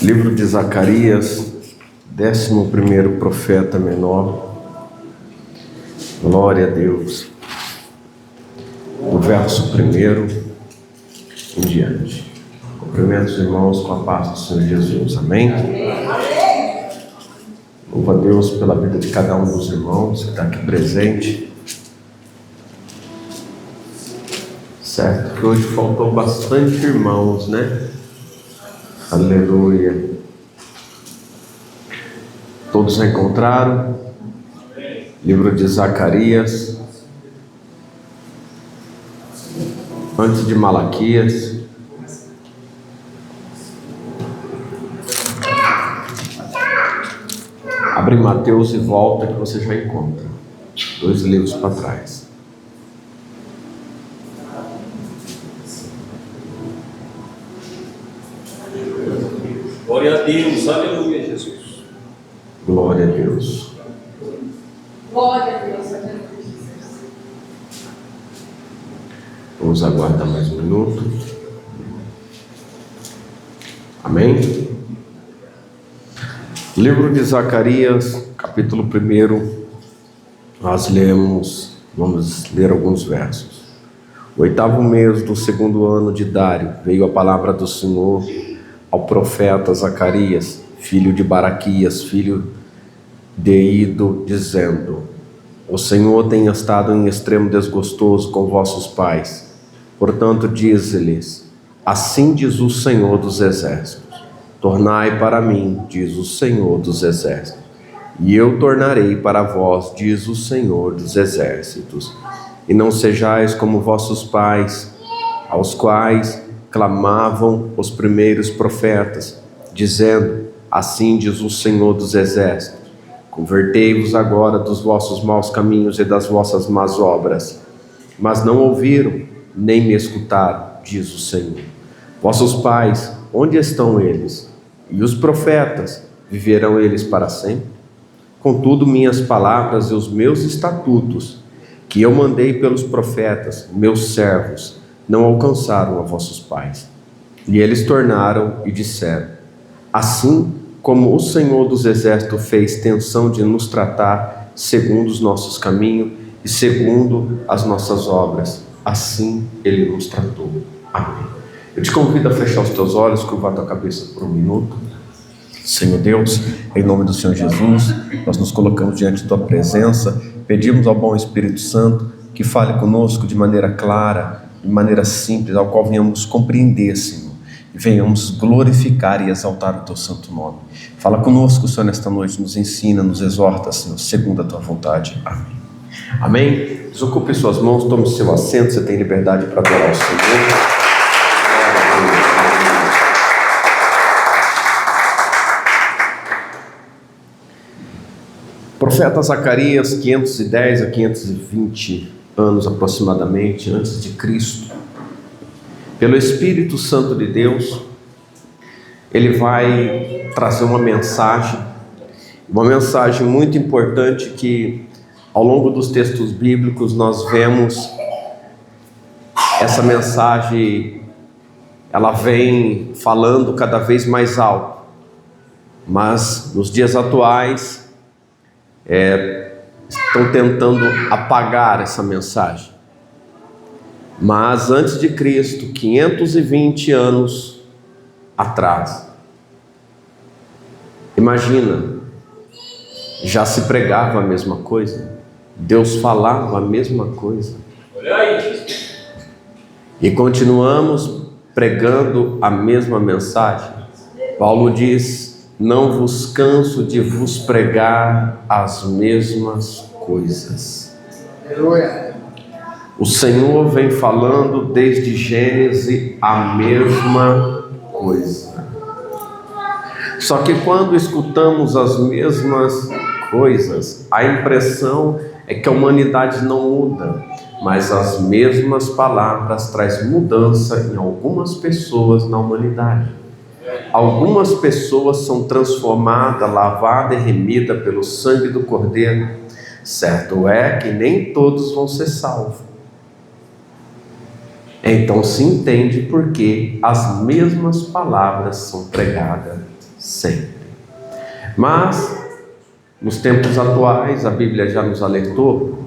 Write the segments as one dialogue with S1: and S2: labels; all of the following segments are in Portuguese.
S1: Livro de Zacarias, 11º profeta menor. Glória a Deus. Do verso 1 em diante. Cumprimento os irmãos com a paz do Senhor Jesus. Amém? Louvo a Deus pela vida de cada um dos irmãos que está aqui presente. Certo que hoje faltou bastante irmãos, né? Aleluia. Todos já encontraram? Livro de Zacarias, antes de Malaquias. Abre Mateus e volta que você já encontra. 2 livros para trás.
S2: Glória a Deus, aleluia, Jesus.
S1: Glória a Deus.
S3: Glória a Deus, aleluia.
S1: Vamos aguardar mais um minuto. Amém? Livro de Zacarias, capítulo 1. Vamos ler alguns versos. O 8º mês do 2º ano de Dário, veio a palavra do Senhor ao profeta Zacarias, filho de Baraquias, filho de Ido, dizendo: O Senhor tem estado em extremo desgostoso com vossos pais. Portanto, diz-lhes: Assim diz o Senhor dos Exércitos: Tornai para mim, diz o Senhor dos Exércitos, e eu tornarei para vós, diz o Senhor dos Exércitos. E não sejais como vossos pais, aos quais clamavam os primeiros profetas, dizendo: Assim diz o Senhor dos Exércitos: Convertei-vos agora dos vossos maus caminhos e das vossas más obras. Mas não ouviram, nem me escutaram, diz o Senhor. Vossos pais, onde estão eles? E os profetas, viverão eles para sempre? Contudo, minhas palavras e os meus estatutos, que eu mandei pelos profetas, meus servos, não alcançaram a vossos pais. E eles tornaram e disseram: Assim como o Senhor dos Exércitos fez tensão de nos tratar segundo os nossos caminhos e segundo as nossas obras, assim Ele nos tratou. Amém. Eu te convido a fechar os teus olhos, curvar a tua cabeça por um minuto. Senhor Deus, em nome do Senhor Jesus, nós nos colocamos diante da tua presença, pedimos ao bom Espírito Santo que fale conosco de maneira clara, de maneira simples, ao qual venhamos compreender, Senhor, e venhamos glorificar e exaltar o teu santo nome. Fala conosco, Senhor, nesta noite, nos ensina, nos exorta, Senhor, segundo a tua vontade. Amém. Amém? Desocupe suas mãos, tome seu assento, você tem liberdade para adorar o Senhor. Profeta Zacarias, 510 a 520 anos aproximadamente antes de Cristo, pelo Espírito Santo de Deus, ele vai trazer uma mensagem muito importante que ao longo dos textos bíblicos nós vemos essa mensagem, ela vem falando cada vez mais alto, mas nos dias atuais estão tentando apagar essa mensagem. Mas antes de Cristo, 520 anos atrás, imagina, já se pregava a mesma coisa, Deus falava a mesma coisa, e continuamos pregando a mesma mensagem. Paulo diz: Não vos canso de vos pregar as mesmas coisas.
S4: Aleluia.
S1: O Senhor vem falando desde Gênesis a mesma coisa. Só que quando escutamos as mesmas coisas, a impressão é que a humanidade não muda, mas as mesmas palavras trazem mudança em algumas pessoas na humanidade. Algumas pessoas são transformadas, lavadas e remidas pelo sangue do Cordeiro. Certo é que nem todos vão ser salvos. Então se entende porque as mesmas palavras são pregadas sempre. Mas, nos tempos atuais, a Bíblia já nos alertou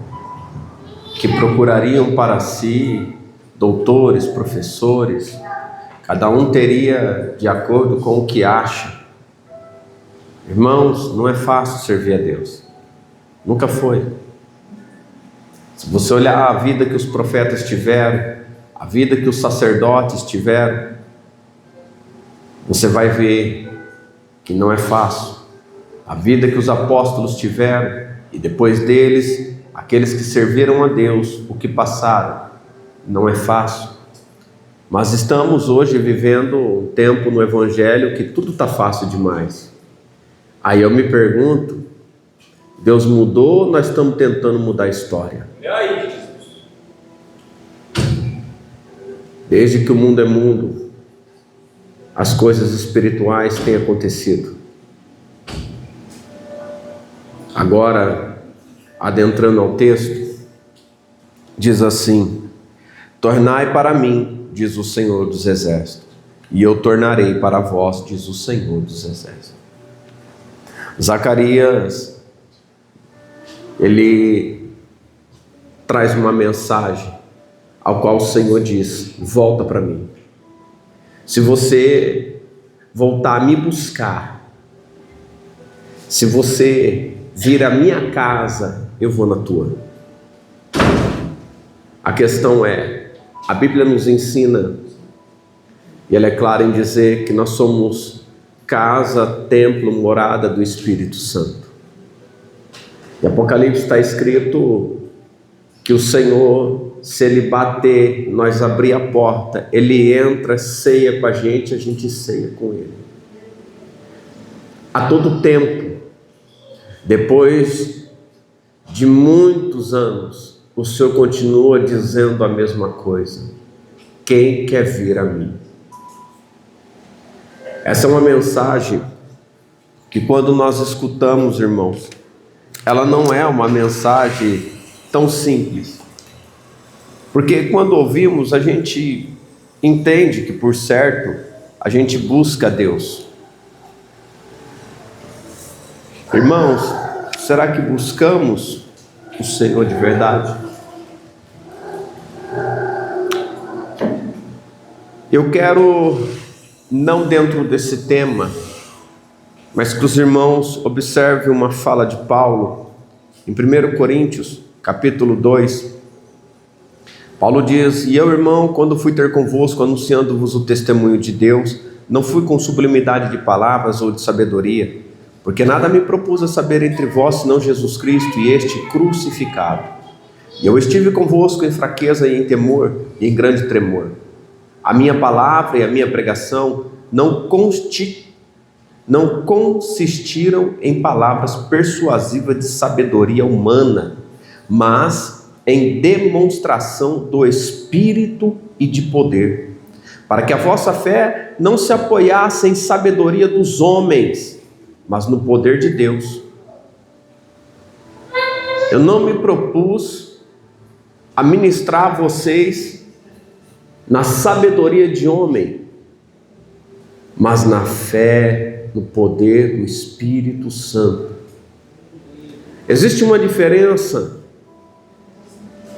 S1: que procurariam para si doutores, professores, cada um teria de acordo com o que acha. Irmãos, não é fácil servir a Deus. Nunca foi. Se você olhar a vida que os profetas tiveram, a vida que os sacerdotes tiveram, você vai ver que não é fácil. A vida que os apóstolos tiveram, e depois deles, aqueles que serviram a Deus, o que passaram, não é fácil. Mas estamos hoje vivendo um tempo no Evangelho que tudo está fácil demais. Aí eu me pergunto, Deus mudou ou nós estamos tentando mudar a história?
S2: É aí, Jesus.
S1: Desde que o mundo é mundo, as coisas espirituais têm acontecido. Agora, adentrando ao texto, diz assim: tornai para mim, diz o Senhor dos Exércitos, e eu tornarei para vós, diz o Senhor dos Exércitos. Zacarias, ele traz uma mensagem ao qual o Senhor diz: volta para mim. Se você voltar a me buscar, se você vir à minha casa, eu vou na tua. A questão é, a Bíblia nos ensina, e ela é clara em dizer que nós somos casa, templo, morada do Espírito Santo. Em Apocalipse está escrito que o Senhor, se Ele bater, nós abrir a porta, Ele entra, ceia com a gente ceia com Ele. A todo tempo, depois de muitos anos, o Senhor continua dizendo a mesma coisa: quem quer vir a mim? Essa é uma mensagem que, quando nós escutamos, irmãos, ela não é uma mensagem tão simples. Porque quando ouvimos, a gente entende que, por certo, a gente busca Deus. Irmãos, será que buscamos o Senhor de verdade? Eu quero, não dentro desse tema, mas que os irmãos observem uma fala de Paulo em 1 Coríntios, capítulo 2. Paulo diz: e eu, irmão, quando fui ter convosco, anunciando-vos o testemunho de Deus, não fui com sublimidade de palavras ou de sabedoria, porque nada me propus a saber entre vós, senão Jesus Cristo e este crucificado. E eu estive convosco em fraqueza e em temor e em grande tremor. A minha palavra e a minha pregação não consistiram em palavras persuasivas de sabedoria humana, mas em demonstração do Espírito e de poder, para que a vossa fé não se apoiasse em sabedoria dos homens, mas no poder de Deus. Eu não me propus a ministrar a vocês na sabedoria de homem, mas na fé, no poder do Espírito Santo. Existe uma diferença,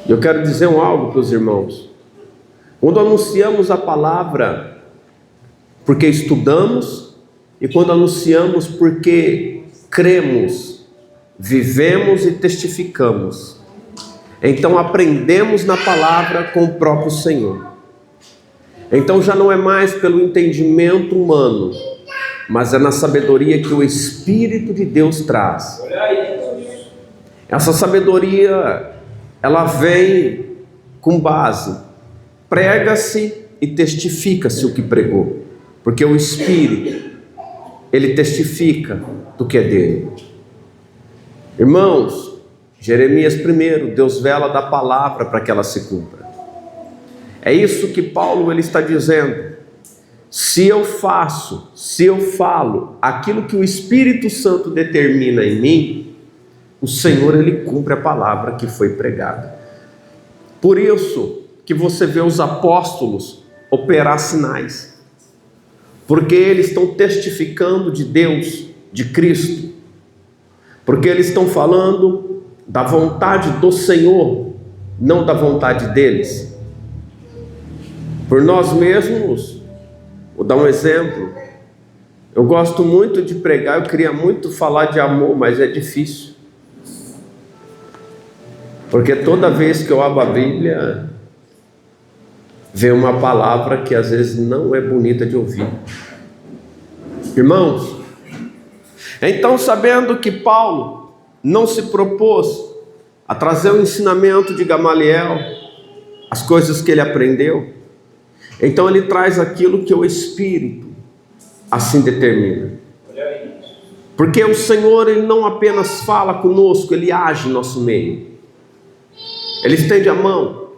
S1: e eu quero dizer algo para os irmãos. Quando anunciamos a palavra porque estudamos, e quando anunciamos porque cremos, vivemos e testificamos, então aprendemos na palavra com o próprio Senhor. Então já não é mais pelo entendimento humano, mas é na sabedoria que o Espírito de Deus traz. Essa sabedoria, ela vem com base, prega-se e testifica-se o que pregou, porque o Espírito, ele testifica do que é dele. Irmãos, Jeremias 1, Deus vela da palavra para que ela se cumpra. É isso que Paulo ele está dizendo. Se eu falo aquilo que o Espírito Santo determina em mim, o Senhor ele cumpre a palavra que foi pregada. Por isso que você vê os apóstolos operar sinais. porque eles estão testificando de Deus, de Cristo, porque eles estão falando da vontade do Senhor, não da vontade deles. Por nós mesmos, vou dar um exemplo. Eu gosto muito de pregar, eu queria muito falar de amor, mas é difícil. Porque toda vez que eu abro a Bíblia, vem uma palavra que às vezes não é bonita de ouvir. Irmãos, então, sabendo que Paulo não se propôs a trazer o ensinamento de Gamaliel, as coisas que ele aprendeu, então ele traz aquilo que o Espírito assim determina. Porque o Senhor, ele não apenas fala conosco, ele age em nosso meio. Ele estende a mão,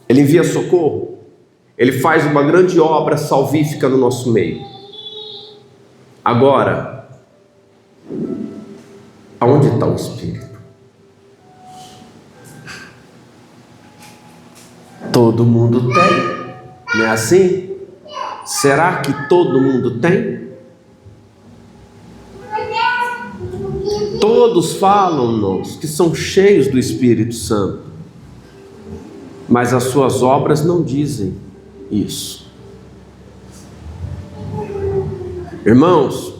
S1: ele envia socorro, ele faz uma grande obra salvífica no nosso meio. Agora, aonde está o Espírito? Todo mundo tem, não é assim? Será que todo mundo tem? Todos falam-nos que são cheios do Espírito Santo, mas as suas obras não dizem isso. Irmãos,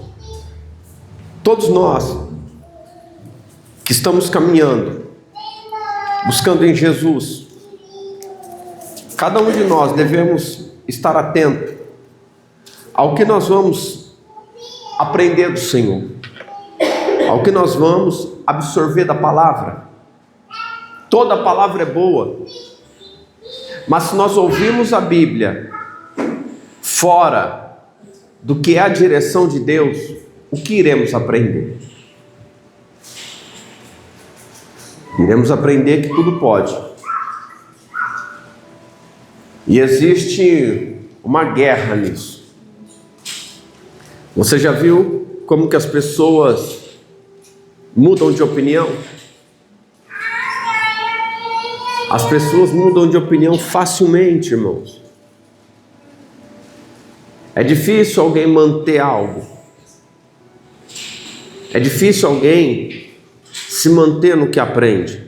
S1: todos nós que estamos caminhando, buscando em Jesus, cada um de nós devemos estar atento ao que nós vamos aprender do Senhor, ao que nós vamos absorver da palavra. Toda a palavra é boa, mas se nós ouvirmos a Bíblia fora do que é a direção de Deus, o que iremos aprender? Iremos aprender que tudo pode. E existe uma guerra nisso. Você já viu como que as pessoas mudam de opinião? As pessoas mudam de opinião facilmente, irmãos. É difícil alguém manter algo. É difícil alguém se manter no que aprende.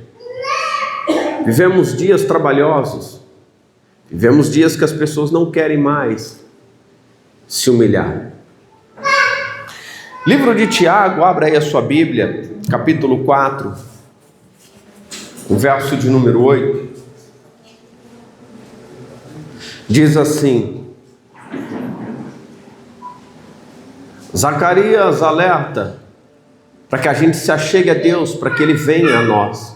S1: Vivemos dias trabalhosos. Vivemos dias que as pessoas não querem mais se humilhar. Livro de Tiago, abra aí a sua Bíblia, capítulo 4, o verso de número 8. Diz assim: Zacarias alerta para que a gente se achegue a Deus, para que Ele venha a nós.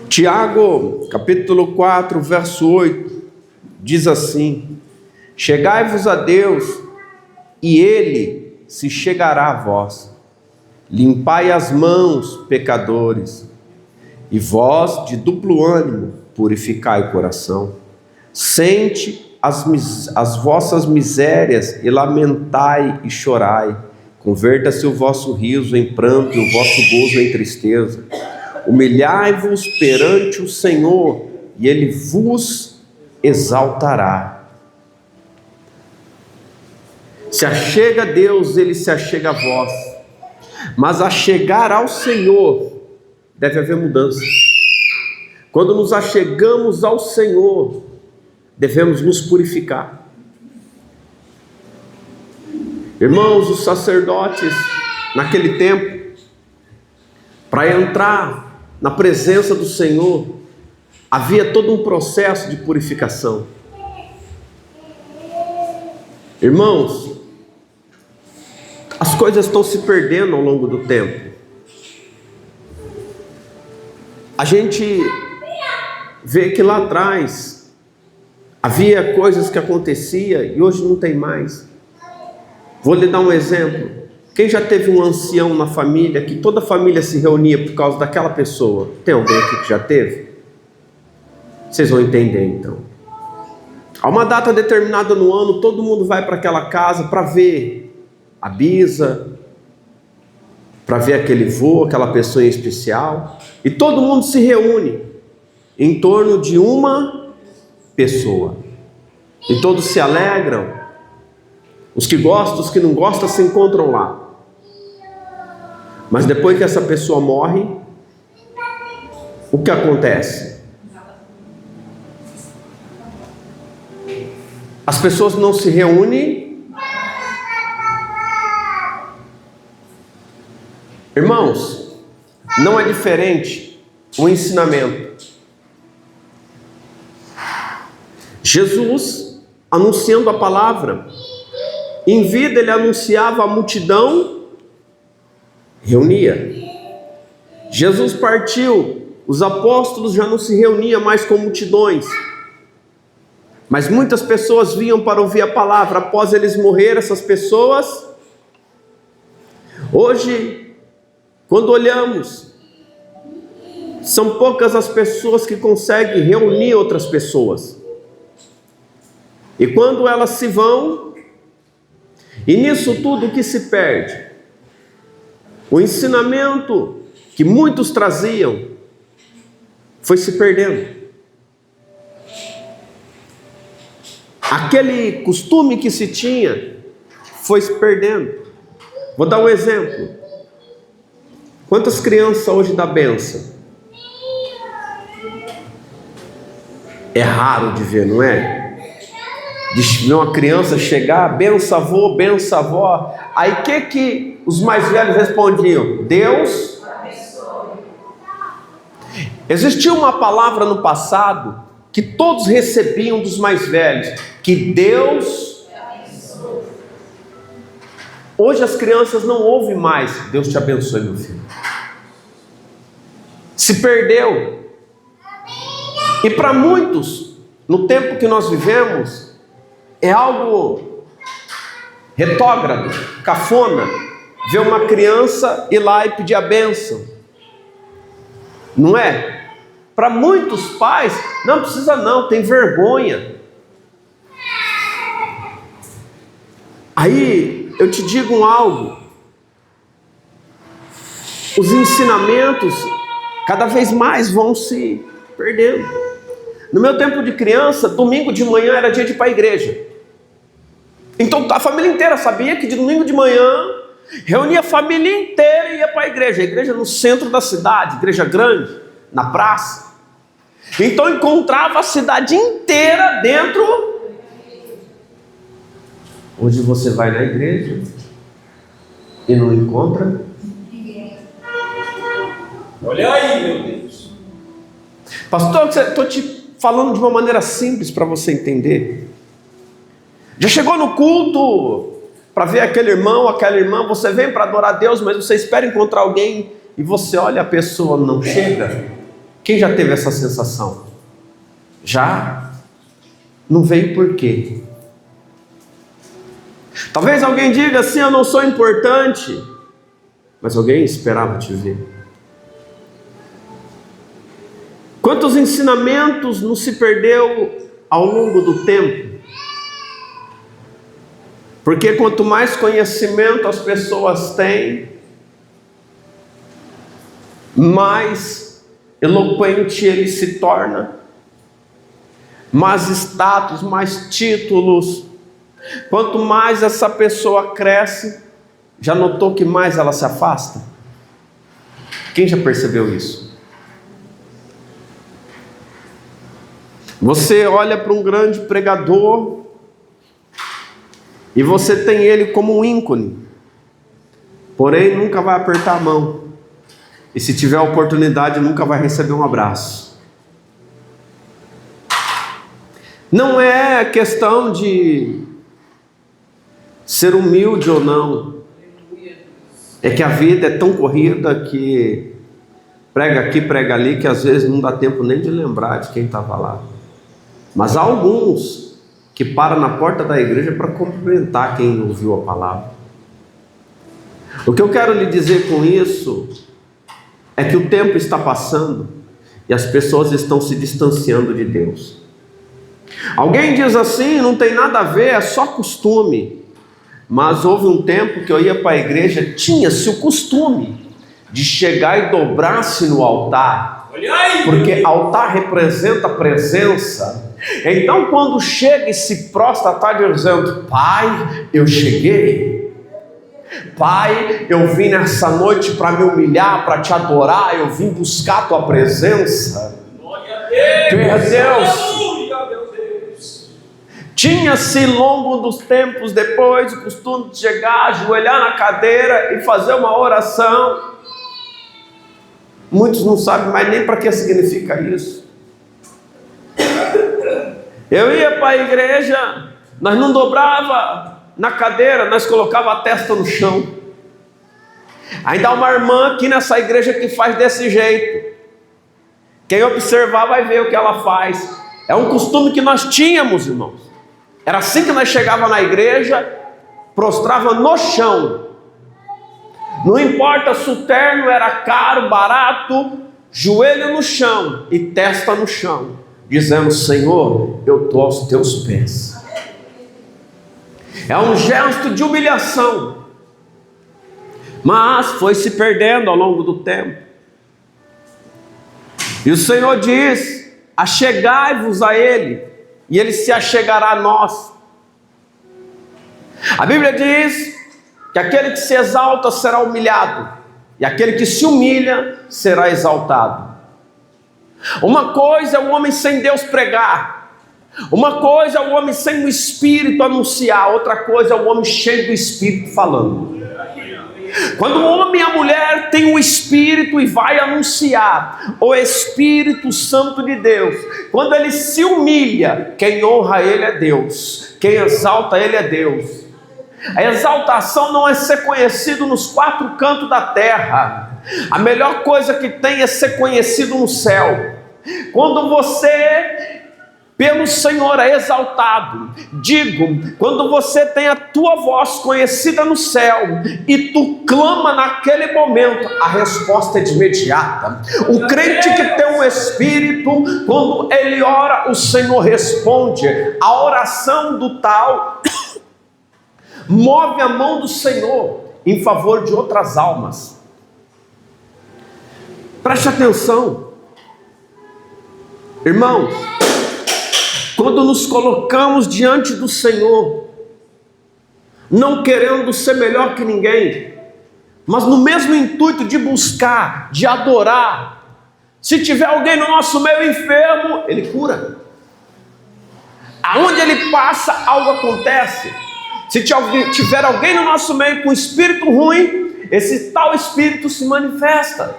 S1: Tiago, capítulo 4, verso 8, diz assim: Chegai-vos a Deus, e Ele se chegará a vós. Limpai as mãos, pecadores, e vós, de duplo ânimo, purificai o coração. Sente as vossas misérias, e lamentai e chorai. Converta-se o vosso riso em pranto, e o vosso gozo em tristeza. Humilhai-vos perante o Senhor, e Ele vos exaltará. Se achega a Deus, Ele se achega a vós. Mas a chegar ao Senhor, deve haver mudança. Quando nos achegamos ao Senhor, devemos nos purificar. Irmãos, os sacerdotes, naquele tempo, para entrar na presença do Senhor, havia todo um processo de purificação. Irmãos, as coisas estão se perdendo ao longo do tempo. A gente vê que lá atrás havia coisas que aconteciam e hoje não tem mais. Vou lhe dar um exemplo. Quem já teve um ancião na família, que toda a família se reunia por causa daquela pessoa? Tem alguém aqui que já teve? Vocês vão entender então. Há uma data determinada no ano, todo mundo vai para aquela casa para ver a bisa, para ver aquele vô, aquela pessoa em especial, e todo mundo se reúne. em torno de uma pessoa. E todos se alegram. Os que gostam, os que não gostam se encontram lá. Mas depois que essa pessoa morre, o que acontece? As pessoas não se reúnem. Irmãos, não é diferente o ensinamento. Jesus, anunciando a palavra, em vida ele anunciava, a multidão reunia. Jesus partiu, os apóstolos já não se reuniam mais com multidões, mas muitas pessoas vinham para ouvir a palavra. Após eles morrer, essas pessoas, hoje, quando olhamos, são poucas as pessoas que conseguem reunir outras pessoas. E quando elas se vão, e nisso tudo o que se perde? O ensinamento que muitos traziam foi se perdendo. Aquele costume que se tinha foi se perdendo. Vou dar um exemplo. Quantas crianças hoje dão bênção? É raro de ver, não é? De ver uma criança chegar, benção avô, benção avó. Aí o que os mais velhos respondiam? Deus abençoe. Existia uma palavra no passado que todos recebiam dos mais velhos, que Deus abençoe. Hoje as crianças não ouvem mais Deus te abençoe, meu filho. Se perdeu. E para muitos, no tempo que nós vivemos, é algo retrógrado, cafona, ver uma criança ir lá e pedir a bênção. Não é? Para muitos pais, não precisa não, tem vergonha. Aí, eu te digo algo. Os ensinamentos, cada vez mais vão se perdendo. No meu tempo de criança, domingo de manhã era dia de ir para a igreja. Então a família inteira sabia que de domingo de manhã reunia a família inteira e ia para a igreja no centro da cidade, igreja grande, na praça. Então encontrava a cidade inteira dentro. Hoje você vai na igreja e não encontra.
S2: Olha aí, meu Deus.
S1: Pastor, estou te falando de uma maneira simples para você entender. Já chegou no culto para ver aquele irmão, aquela irmã, você vem para adorar a Deus, mas você espera encontrar alguém e você olha, a pessoa não chega? Quem já teve essa sensação? Já? Não veio por quê? Talvez alguém diga assim, eu não sou importante, mas alguém esperava te ver. Quantos ensinamentos não se perdeu ao longo do tempo? Porque quanto mais conhecimento as pessoas têm, mais eloquente ele se torna, mais status, mais títulos. Quanto mais essa pessoa cresce, já notou que mais ela se afasta? Quem já percebeu isso? Você olha para um grande pregador e você tem ele como um ícone, porém nunca vai apertar a mão, e se tiver a oportunidade nunca vai receber um abraço. Não é questão de ser humilde ou não, é que a vida é tão corrida que prega aqui, prega ali, que às vezes não dá tempo nem de lembrar de quem estava lá. Mas há alguns que param na porta da igreja para cumprimentar quem ouviu a palavra. O que eu quero lhe dizer com isso é que o tempo está passando e as pessoas estão se distanciando de Deus. Alguém diz assim, não tem nada a ver, é só costume. Mas houve um tempo que eu ia para a igreja, tinha-se o costume de chegar e dobrar-se no altar
S2: Olha aí,
S1: porque altar representa presença. Então, quando chega e se prostra, está dizendo: Pai, eu cheguei. Pai, eu vim nessa noite para me humilhar, para te adorar. Eu vim buscar a tua presença.
S2: glória a Deus.
S1: Glória a Deus.
S2: Aleluia, meu Deus.
S1: Tinha-se longo dos tempos depois o costume de chegar, ajoelhar na cadeira e fazer uma oração. Muitos não sabem mais nem para que significa isso. Eu ia para a igreja, nós não dobrava na cadeira, nós colocava a testa no chão. Ainda há uma irmã aqui nessa igreja que faz desse jeito. Quem observar vai ver o que ela faz. É um costume que nós tínhamos, irmãos. Era assim que nós chegávamos na igreja, prostrava no chão. Não importa se o terno era caro, barato, joelho no chão e testa no chão, dizendo: Senhor, eu estou aos teus pés. É um gesto de humilhação, mas foi se perdendo ao longo do tempo. E o Senhor diz: achegai-vos a Ele, e Ele se achegará a nós. A Bíblia diz que aquele que se exalta será humilhado, e aquele que se humilha será exaltado. Uma coisa é o homem sem Deus pregar, uma coisa é o homem sem o Espírito anunciar, outra coisa é o homem cheio do Espírito falando. Quando o homem e a mulher têm o Espírito e vai anunciar o Espírito Santo de Deus, quando ele se humilha, quem honra ele é Deus, quem exalta ele é Deus. A exaltação não é ser conhecido nos quatro cantos da terra. A melhor coisa que tem é ser conhecido no céu. Quando você, pelo Senhor, é exaltado, digo, quando você tem a tua voz conhecida no céu e tu clama naquele momento, a resposta é de imediata. O crente que tem um Espírito, quando ele ora, o Senhor responde. A oração do tal move a mão do Senhor em favor de outras almas. Preste atenção, irmãos. Quando nos colocamos diante do Senhor, não querendo ser melhor que ninguém, mas no mesmo intuito de buscar, de adorar. Se tiver alguém no nosso meio enfermo, Ele cura. Aonde Ele passa, algo acontece. Se tiver alguém no nosso meio com espírito ruim, esse tal espírito se manifesta.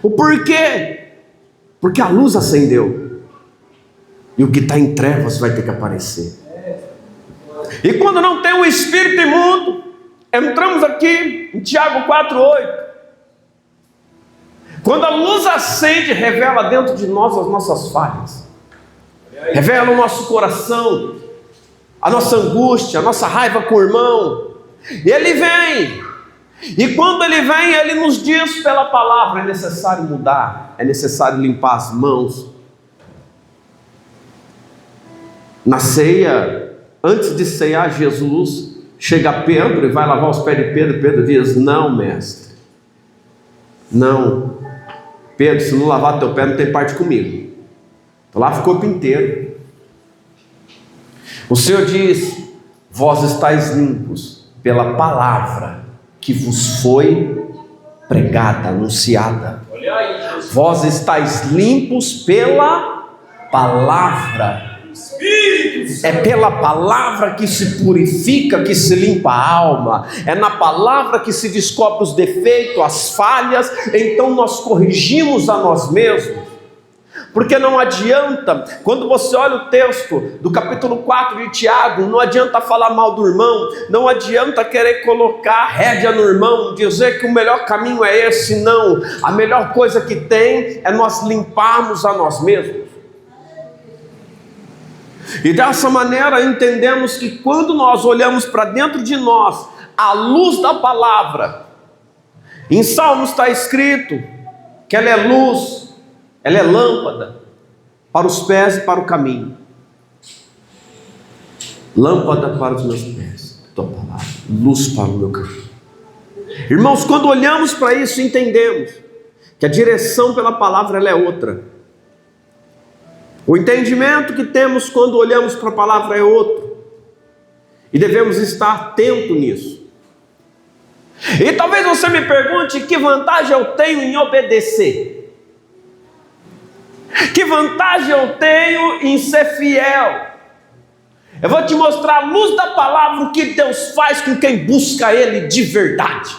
S1: O porquê? Porque a luz acendeu, e o que está em trevas vai ter que aparecer. E quando não tem um espírito imundo, entramos aqui em Tiago 4,8. Quando a luz acende, revela dentro de nós as nossas falhas, revela o nosso coração, a nossa angústia, a nossa raiva com o irmão. E Ele vem, e quando Ele vem, Ele nos diz pela palavra: é necessário mudar, é necessário limpar as mãos. Na ceia, antes de ceiar, Jesus chega a Pedro e vai lavar os pés de Pedro. Pedro diz: não, mestre, não, Pedro, se não lavar teu pé, não tem parte comigo. Então lá ficou o corpo inteiro. O Senhor diz: vós estáis limpos pela palavra que vos foi pregada, anunciada.
S2: Olha aí, Jesus.
S1: Vós estáis limpos pela palavra. É pela palavra que se purifica, que se limpa a alma. É na palavra que se descobre os defeitos, as falhas. Então nós corrigimos a nós mesmos. Porque não adianta, quando você olha o texto do capítulo 4 de Tiago, não adianta falar mal do irmão, não adianta querer colocar rédea no irmão, dizer que o melhor caminho é esse. Não, a melhor coisa que tem é nós limparmos a nós mesmos. E dessa maneira entendemos que quando nós olhamos para dentro de nós, a luz da palavra, em Salmos está escrito que ela é luz, ela é lâmpada para os pés e para o caminho. Lâmpada para os meus pés, tua palavra, luz para o meu caminho. Irmãos, quando olhamos para isso, entendemos que a direção pela palavra ela é outra. O entendimento que temos quando olhamos para a palavra é outro. E devemos estar atento nisso. E talvez você me pergunte que vantagem eu tenho em obedecer. Que vantagem eu tenho em ser fiel. Eu vou te mostrar à luz da palavra o que Deus faz com quem busca Ele de verdade.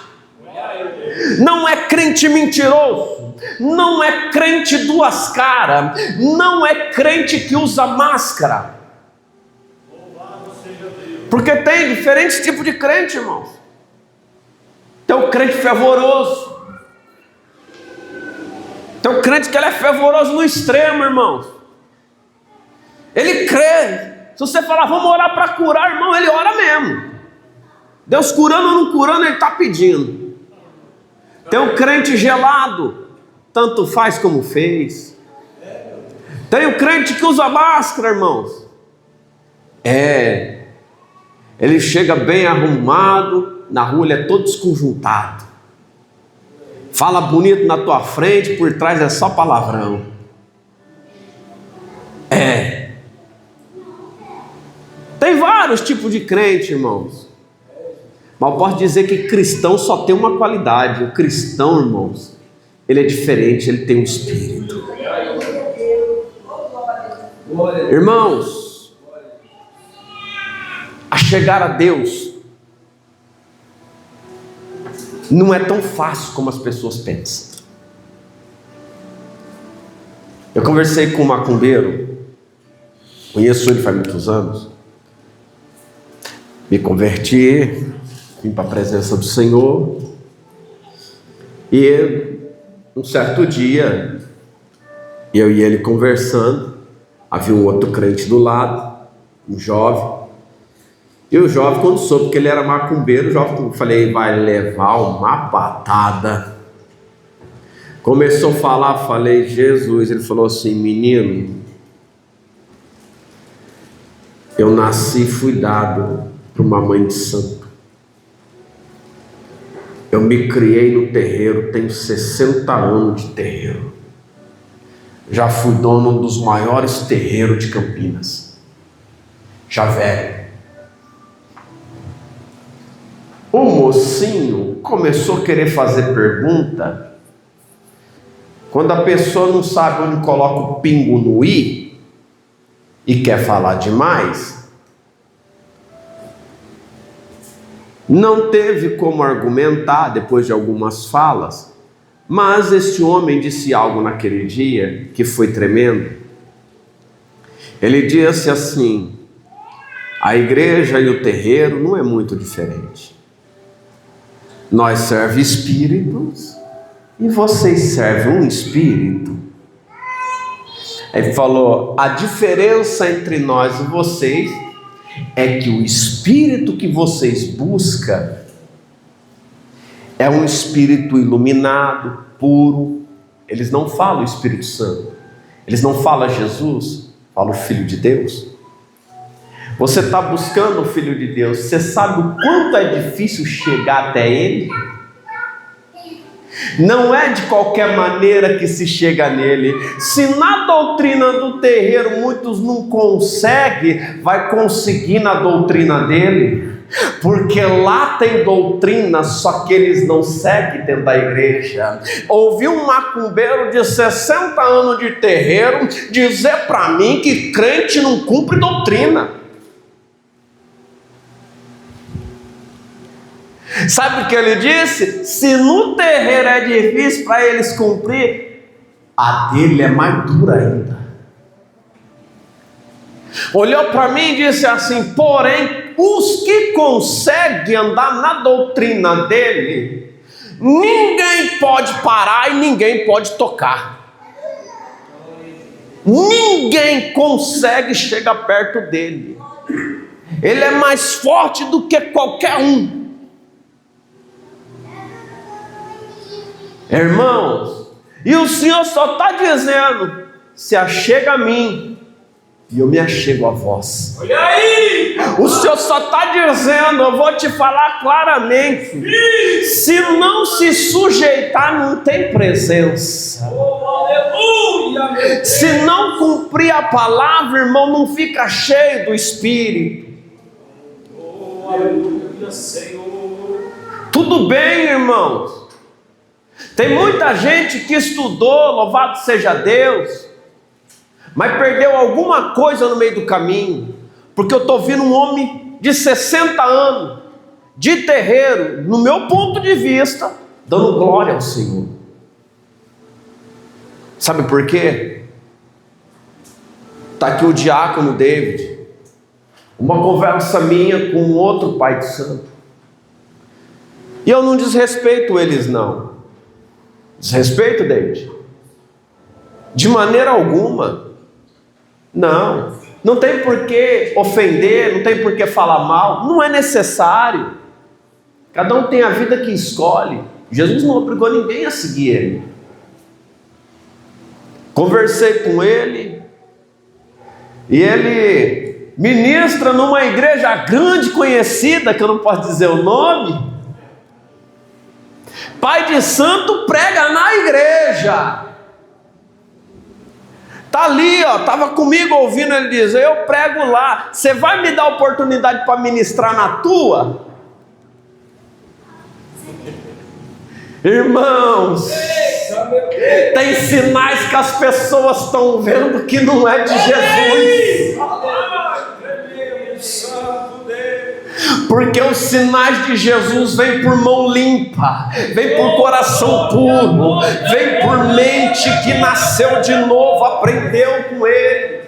S1: Não é crente mentiroso, não é crente duas caras, não é crente que usa máscara. Porque tem diferentes tipos de crente, irmãos. Tem o crente fervoroso, tem o crente que ele é fervoroso no extremo, irmãos. Ele crê. Se você falar, vamos orar para curar, irmão, ele ora mesmo. Deus curando ou não curando, ele está pedindo. Tem um crente gelado, tanto faz como fez. Tem o crente que usa máscara, irmãos. Ele chega bem arrumado, na rua ele é todo desconjuntado. Fala bonito na tua frente, por trás é só palavrão. Tem vários tipos de crente, irmãos. Mas eu posso dizer que cristão só tem uma qualidade. O cristão, irmãos, ele é diferente, ele tem um espírito. Irmãos, a chegar a Deus não é tão fácil como as pessoas pensam. Eu conversei com um macumbeiro, conheço ele faz muitos anos. Me converti, vim para a presença do Senhor, e um certo dia, eu e ele conversando, havia um outro crente do lado, um jovem, e o jovem, quando soube que ele era macumbeiro, o jovem, falei, vai levar uma patada. Começou a falar, falei, Jesus, ele falou assim, menino, eu nasci e fui dado para uma mãe de santo. Eu me criei no terreiro, tenho 60 anos de terreiro. Já fui dono dos maiores terreiros de Campinas. Já velho. O mocinho começou a querer fazer pergunta. Quando a pessoa não sabe onde coloca o pingo no i e quer falar demais, não teve como argumentar depois de algumas falas, mas este homem disse algo naquele dia que foi tremendo. Ele disse assim: a igreja e o terreiro não é muito diferente. Nós servemos espíritos e vocês servem um espírito. Ele falou: a diferença entre nós e vocês é que o espírito que vocês buscam é um espírito iluminado, puro. Eles não falam Espírito Santo, eles não falam Jesus, falam Filho de Deus. Você está buscando o Filho de Deus, você sabe o quanto é difícil chegar até Ele? Não é de qualquer maneira que se chega nele. Se na doutrina do terreiro muitos não conseguem, vai conseguir na doutrina dele, porque lá tem doutrina, só que eles não seguem dentro da igreja. Ouvi um macumbeiro de 60 anos de terreiro dizer para mim que crente não cumpre doutrina. Sabe o que ele disse? Se no terreiro é difícil para eles cumprir, a dele é mais dura ainda. Olhou para mim e disse assim: porém, os que conseguem andar na doutrina dele, ninguém pode parar e ninguém pode tocar. Ninguém consegue chegar perto dele. Ele é mais forte do que qualquer um. Irmãos, e o Senhor só está dizendo: se achega a mim, e eu me achego a vós.
S2: Olha aí!
S1: O Senhor só está dizendo, eu vou te falar claramente, se não se sujeitar, não tem presença.
S2: Oh, aleluia! Meu Deus.
S1: Se não cumprir a palavra, irmão, não fica cheio do Espírito.
S2: Oh, aleluia, Senhor.
S1: Tudo bem, irmãos. Tem muita gente que estudou, louvado seja Deus, mas perdeu alguma coisa no meio do caminho, porque eu estou vendo um homem de 60 anos, de terreiro, no meu ponto de vista, dando glória ao Senhor. Sabe por quê? Está aqui o diácono David, uma conversa minha com outro pai de santo, e eu não desrespeito eles não. Desrespeito, David? De maneira alguma. Não tem por que ofender, não tem por que falar mal, não é necessário. Cada um tem a vida que escolhe. Jesus não obrigou ninguém a seguir ele. Conversei com ele, e ele ministra numa igreja grande, conhecida, que eu não posso dizer o nome. Pai de santo prega na igreja. Está ali, estava comigo ouvindo ele dizer, eu prego lá, você vai me dar oportunidade para ministrar na tua? Irmãos, tem sinais que as pessoas estão vendo que não é de Jesus. Porque os sinais de Jesus vêm por mão limpa, vêm por coração puro, vêm por mente que nasceu de novo, aprendeu com Ele.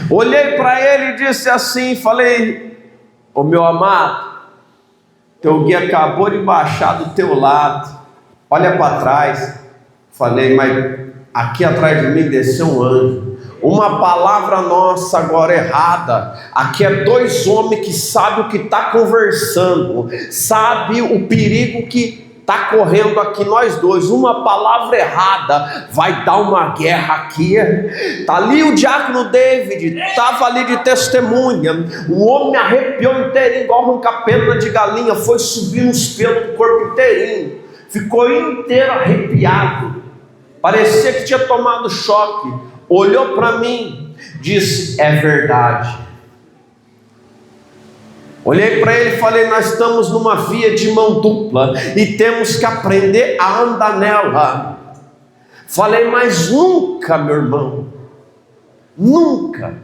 S1: Olhei para ele e disse assim, falei, ô meu amado, teu guia acabou de baixar do teu lado, olha para trás. Falei, mas aqui atrás de mim desceu um anjo. Uma palavra nossa agora errada. Aqui é dois homens que sabem o que está conversando, sabe o perigo que está correndo aqui, nós dois. Uma palavra errada vai dar uma guerra aqui. Está ali o diácono David, estava ali de testemunha. O homem arrepiou inteirinho, igual arrancar pena de galinha, foi subindo os pelos do corpo inteirinho, ficou inteiro arrepiado, parecia que tinha tomado choque. Olhou para mim, disse, é verdade. Olhei para ele e falei, nós estamos numa via de mão dupla e temos que aprender a andar nela. Falei, mas nunca, meu irmão, nunca,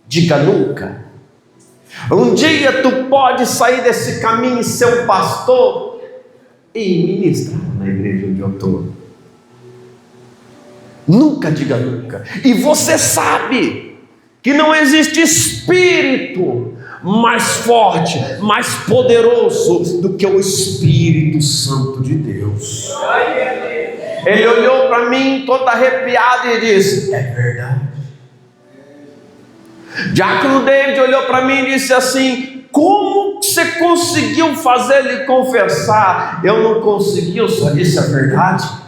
S1: diga nunca, um dia tu pode sair desse caminho e ser um pastor e ministrar na igreja onde eu estou. Nunca, diga nunca. E você sabe que não existe espírito mais forte, mais poderoso do que o Espírito Santo de Deus. Ele olhou para mim todo arrepiado e disse, é verdade. Diácono David olhou para mim e disse assim, como você conseguiu fazer ele confessar? Eu não consegui, eu só disse a verdade.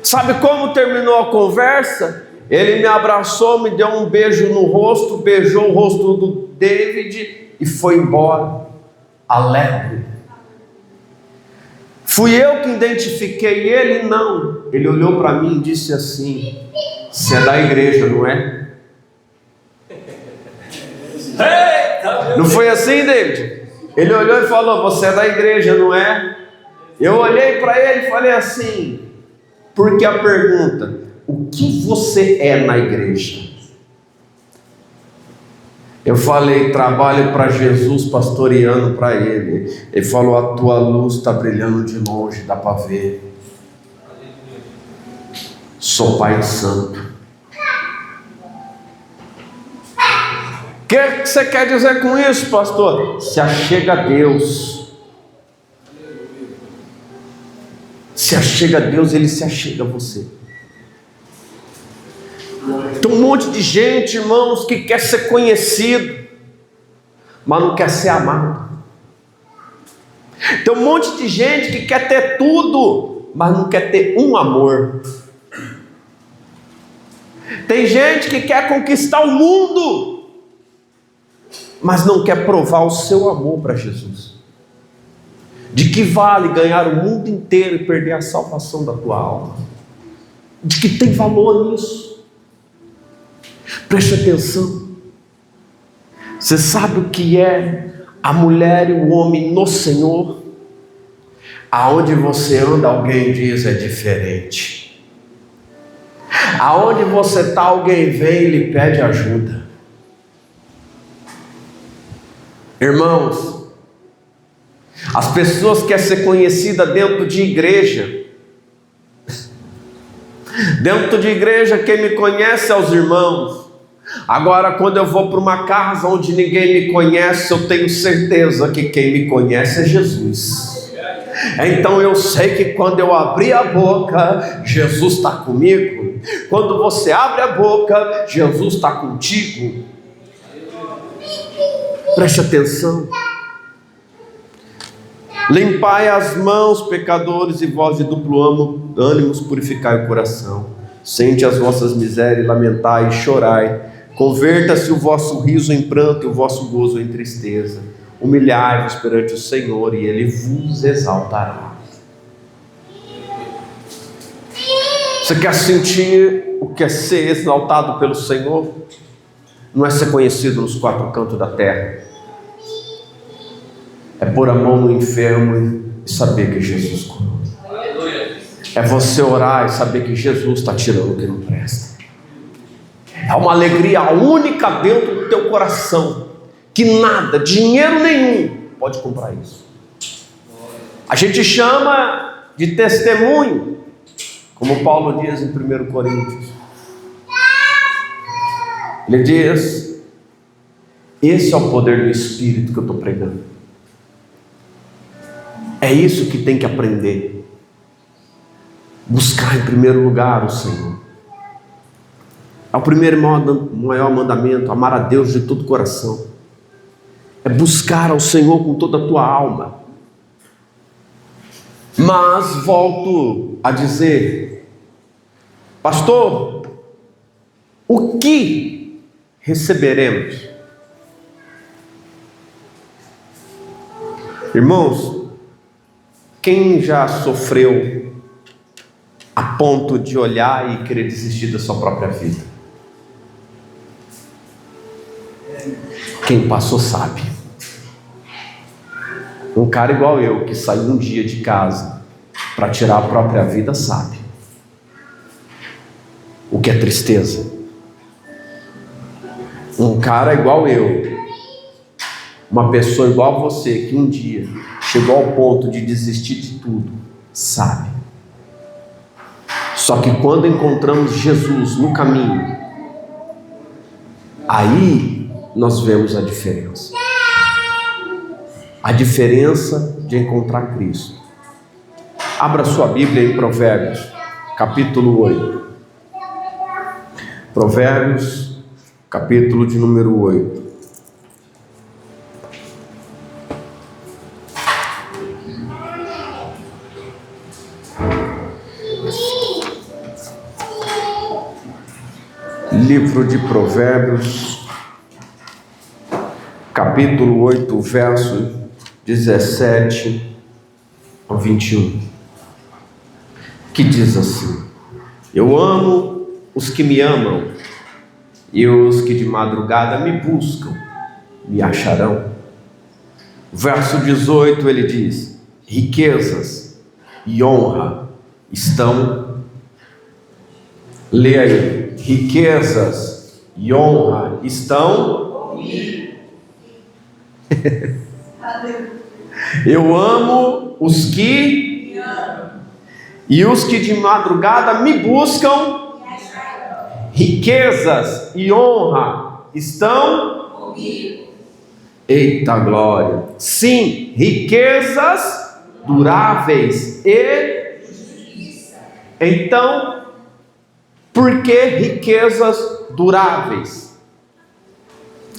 S1: Sabe como terminou a conversa? Ele me abraçou, me deu um beijo no rosto, beijou o rosto do David e foi embora, alegre. Fui eu que identifiquei ele? Não. Ele olhou para mim e disse assim, você é da igreja, não é? Não foi assim, David? Ele olhou e falou, você é da igreja, não é? Eu olhei para ele e falei assim, porque a pergunta, o que você é na igreja? Eu falei, trabalho para Jesus, pastoreando para Ele. Ele falou, a tua luz está brilhando de longe, dá para ver. Sou pai de santo. O que você quer dizer com isso, pastor? Se achega a Deus. Se achega a Deus, Ele se achega a você. Tem um monte de gente, irmãos, que quer ser conhecido, mas não quer ser amado. Tem um monte de gente que quer ter tudo, mas não quer ter um amor. Tem gente que quer conquistar o mundo, mas não quer provar o seu amor para Jesus. De que vale ganhar o mundo inteiro e perder a salvação da tua alma? De que tem valor nisso? Preste atenção. Você sabe o que é a mulher e o homem no Senhor? Aonde você anda, alguém diz é diferente. Aonde você está, alguém vem e lhe pede ajuda. Irmãos, as pessoas querem ser conhecidas dentro de igreja. Dentro de igreja, quem me conhece é os irmãos. Agora, quando eu vou para uma casa onde ninguém me conhece, eu tenho certeza que quem me conhece é Jesus. Então eu sei que quando eu abrir a boca, Jesus está comigo. Quando você abre a boca, Jesus está contigo. Preste atenção. Limpai as mãos, pecadores, e vós de duplo ânimo, purificai o coração. Sente as vossas misérias, lamentai e chorai. Converta-se o vosso riso em pranto e o vosso gozo em tristeza. Humilhai-vos perante o Senhor e Ele vos exaltará. Você quer sentir o que é ser exaltado pelo Senhor? Não é ser conhecido nos quatro cantos da terra. É pôr a mão no enfermo e saber que Jesus curou. É você orar e saber que Jesus está tirando o que não presta. É uma alegria única dentro do teu coração, que nada, dinheiro nenhum pode comprar isso. A gente chama de testemunho, como Paulo diz em 1 Coríntios. Ele diz: esse é o poder do Espírito que eu estou pregando. É isso que tem que aprender. Buscar em primeiro lugar o Senhor. É o primeiro maior mandamento: amar a Deus de todo o coração. É buscar ao Senhor com toda a tua alma. Mas volto a dizer, pastor, o que receberemos? Irmãos, quem já sofreu a ponto de olhar e querer desistir da sua própria vida? Quem passou sabe. Um cara igual eu, que saiu um dia de casa para tirar a própria vida, sabe o que é tristeza. Um cara igual eu, uma pessoa igual a você, que um dia chegou ao ponto de desistir de tudo, sabe. Só que quando encontramos Jesus no caminho, aí nós vemos a diferença. A diferença de encontrar Cristo. Abra sua Bíblia em Provérbios, capítulo 8. Provérbios, capítulo de número 8. Livro de Provérbios, capítulo 8, verso 17 ao 21, que diz assim: eu amo os que me amam, e os que de madrugada me buscam, me acharão. Verso 18 ele diz: riquezas e honra estão, lê aí, riquezas e honra estão comigo. Eu amo os que me amam, e os que de madrugada me buscam, riquezas e honra estão comigo. Eita glória! Sim, riquezas duráveis e justiça. Então, por que riquezas duráveis?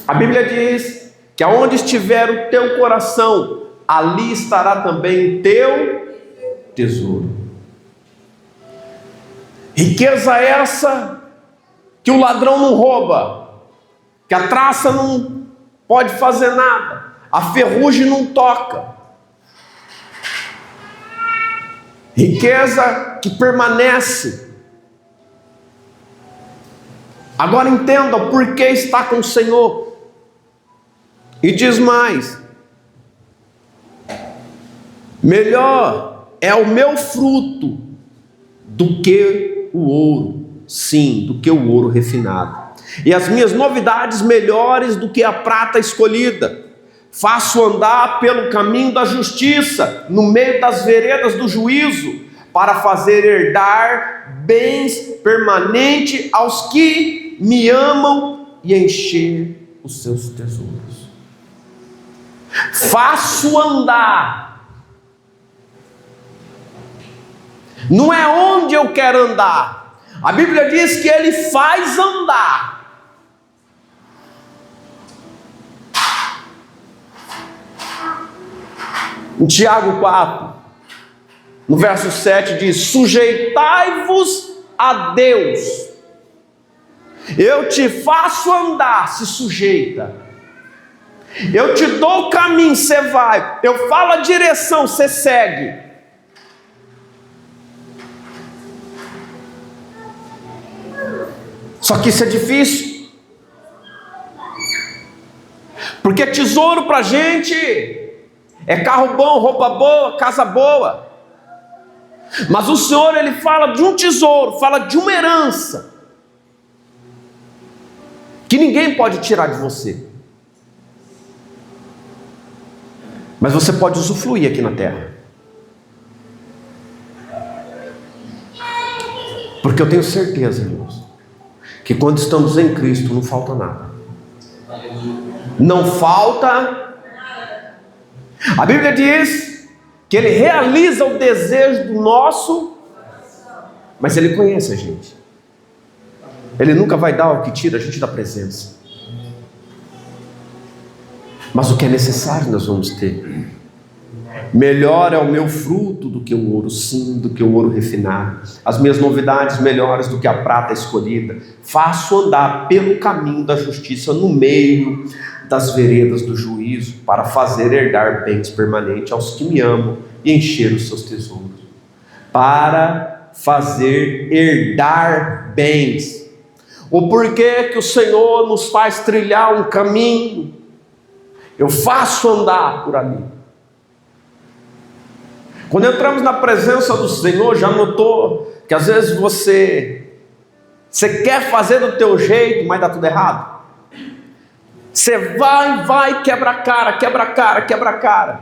S1: A Bíblia diz que aonde estiver o teu coração, ali estará também o teu tesouro. Riqueza essa que o ladrão não rouba, que a traça não pode fazer nada, a ferrugem não toca. Riqueza que permanece. Agora entenda o porquê está com o Senhor. E diz mais: melhor é o meu fruto do que o ouro, sim, do que o ouro refinado. E as minhas novidades melhores do que a prata escolhida. Faço andar pelo caminho da justiça, no meio das veredas do juízo, para fazer herdar bens permanentes aos que me amam e encher os seus tesouros. Faço andar. Não é onde eu quero andar. A Bíblia diz que Ele faz andar. Em Tiago 4, no verso 7 diz: sujeitai-vos a Deus. Eu te faço andar, se sujeita. Eu te dou o caminho, você vai. Eu falo a direção, você segue. Só que isso é difícil, porque tesouro para a gente é carro bom, roupa boa, casa boa. Mas o Senhor, Ele fala de um tesouro, fala de uma herança, que ninguém pode tirar de você. Mas você pode usufruir aqui na terra. Porque eu tenho certeza, irmãos, que quando estamos em Cristo não falta nada. Não falta. A Bíblia diz que Ele realiza o desejo do nosso, mas Ele conhece a gente. Ele nunca vai dar o que tira a gente da presença. Mas o que é necessário nós vamos ter. Melhor é o meu fruto do que o ouro, sim, do que o ouro refinado. As minhas novidades melhores do que a prata escolhida. Faço andar pelo caminho da justiça, no meio das veredas do juízo, para fazer herdar bens permanentes aos que me amam e encher os seus tesouros. Para fazer herdar bens. O porquê que o Senhor nos faz trilhar um caminho. Eu faço andar por ali. Quando entramos na presença do Senhor, já notou que às vezes você quer fazer do teu jeito, mas dá tudo errado? Você vai, quebra a cara.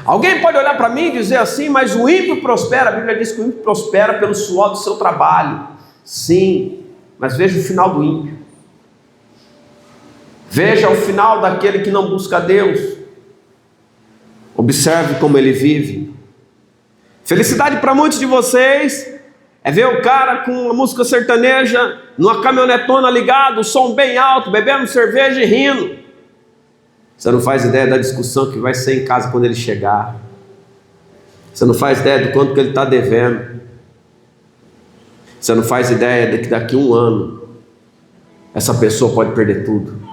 S1: Alguém pode olhar para mim e dizer assim: mas o ímpio prospera. A Bíblia diz que o ímpio prospera pelo suor do seu trabalho. Sim, mas veja o final do ímpio. Veja o final daquele que não busca Deus. Observe como ele vive. Felicidade para muitos de vocês é ver o cara com a música sertaneja, numa caminhonetona ligado, o som bem alto, bebendo cerveja e rindo. Você não faz ideia da discussão que vai ser em casa quando ele chegar. Você não faz ideia do quanto que ele está devendo. Você não faz ideia de que daqui a um ano essa pessoa pode perder tudo.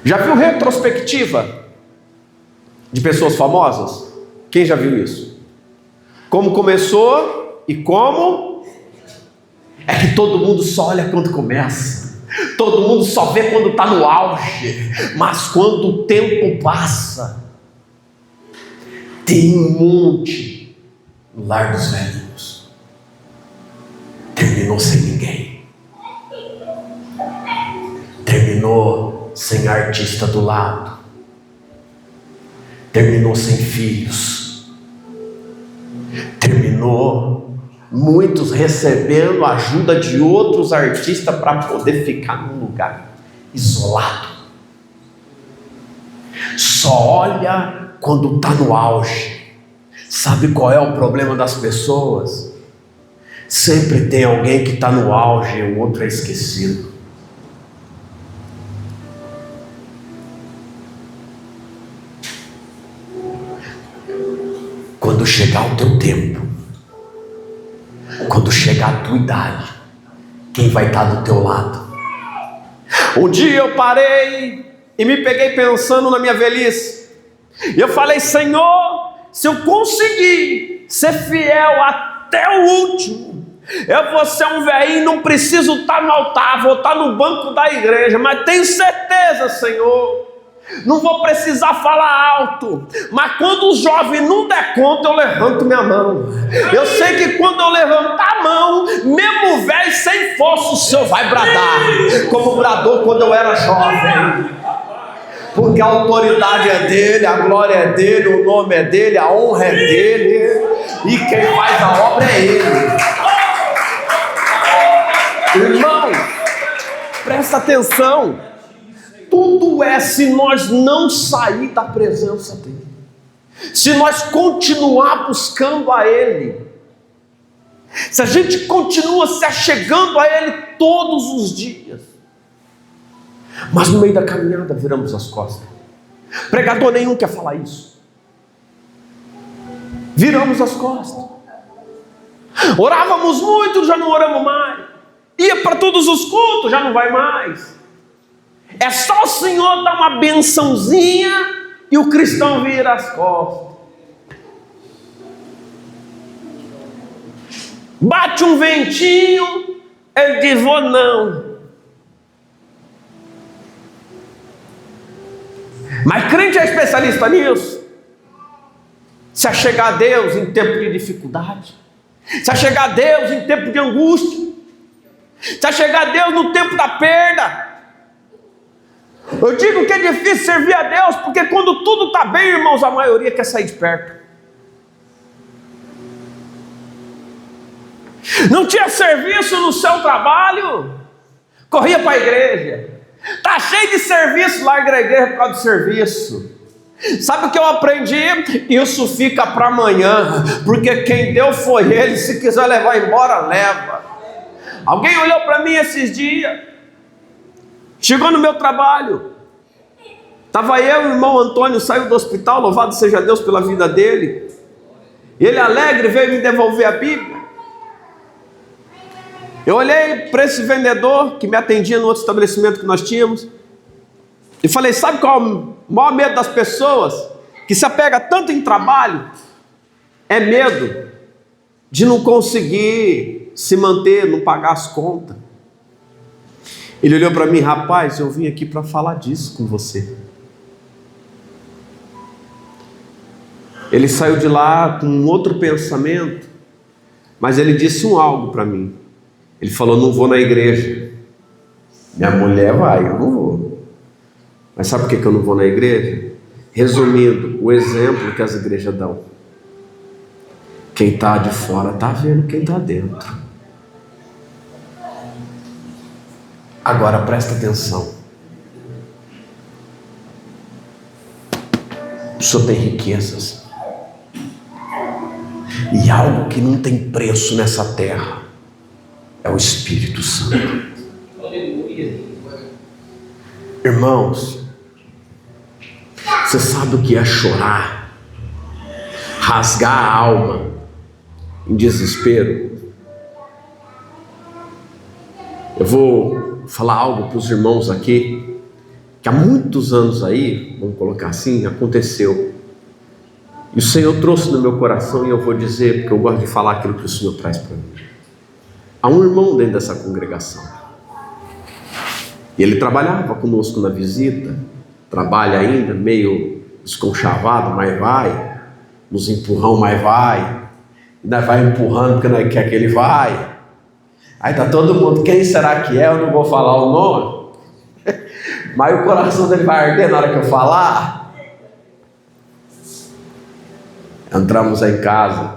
S1: Já viu retrospectiva de pessoas famosas? Quem já viu isso? Como começou e como? É que todo mundo só olha quando começa. Todo mundo só vê quando está no auge. Mas quando o tempo passa, tem um monte no lar dos velhos. Terminou sem ninguém. Terminou sem artista do lado. Terminou sem filhos. Terminou muitos recebendo a ajuda de outros artistas para poder ficar num lugar isolado. Só olha quando está no auge. Sabe qual é o problema das pessoas? Sempre tem alguém que está no auge e o outro é esquecido. Quando chegar o teu tempo, chegar à tua idade, quem vai estar do teu lado? Um dia eu parei e me peguei pensando na minha velhice. E eu falei: Senhor, se eu conseguir ser fiel até o último, eu vou ser um velhinho, não preciso estar no altar, vou estar no banco da igreja, mas tenho certeza, Senhor, não vou precisar falar alto, mas quando o jovem não der conta, eu levanto minha mão. Eu sei que quando eu levantar a mão, mesmo velho sem força, o Senhor vai bradar, como bradou quando eu era jovem. Porque a autoridade é dele, a glória é dele, o nome é dele, a honra é dele, e quem faz a obra é ele. Irmão, presta atenção. Tudo é se nós não sair da presença dele, se nós continuar buscando a ele, se a gente continua se achegando a ele todos os dias, mas no meio da caminhada viramos as costas. Pregador nenhum quer falar isso. Viramos as costas. Orávamos muito, já não oramos mais. Ia para todos os cultos, já não vai mais. É só o Senhor dar uma bençãozinha e o cristão vira as costas. Bate um ventinho, ele diz: vou não. Mas crente é especialista nisso. Se achegar a Deus em tempo de dificuldade, se achegar a Deus em tempo de angústia, se achegar a Deus no tempo da perda. Eu digo que é difícil servir a Deus, porque quando tudo está bem, irmãos, a maioria quer sair de perto. Não tinha serviço no seu trabalho, corria para a igreja. Está cheio de serviço, larga a igreja por causa do serviço. Sabe o que eu aprendi? Isso fica para amanhã, porque quem deu foi ele, se quiser levar embora, leva. Alguém olhou para mim esses dias, chegou no meu trabalho, estava eu e o irmão Antônio, saiu do hospital, louvado seja Deus pela vida dele. Ele alegre veio me devolver a Bíblia. Eu olhei para esse vendedor que me atendia no outro estabelecimento que nós tínhamos e falei: sabe qual é o maior medo das pessoas que se apega tanto em trabalho? É medo de não conseguir se manter, não pagar as contas. Ele olhou para mim: rapaz, eu vim aqui para falar disso com você. Ele saiu de lá com um outro pensamento, mas ele disse algo para mim. Ele falou: não vou na igreja. Minha mulher vai, eu não vou. Mas sabe por que eu não vou na igreja? Resumindo, o exemplo que as igrejas dão. Quem está de fora está vendo quem está dentro. Agora presta atenção. O Senhor tem riquezas. E algo que não tem preço nessa terra é o Espírito Santo.
S2: Aleluia.
S1: Irmãos, você sabe o que é chorar, rasgar a alma em desespero? Eu vou falar algo para os irmãos aqui, que há muitos anos aí, vamos colocar assim, aconteceu. E o Senhor trouxe no meu coração, e eu vou dizer, porque eu gosto de falar aquilo que o Senhor traz para mim. Há um irmão dentro dessa congregação. E ele trabalhava conosco na visita, trabalha ainda, meio desconchavado, mas vai, nos empurrão, mas vai, e nós vai empurrando porque nós quer que ele vai. Aí tá todo mundo: quem será que é? Eu não vou falar o nome, mas o coração dele vai arder na hora que eu falar. Entramos aí em casa,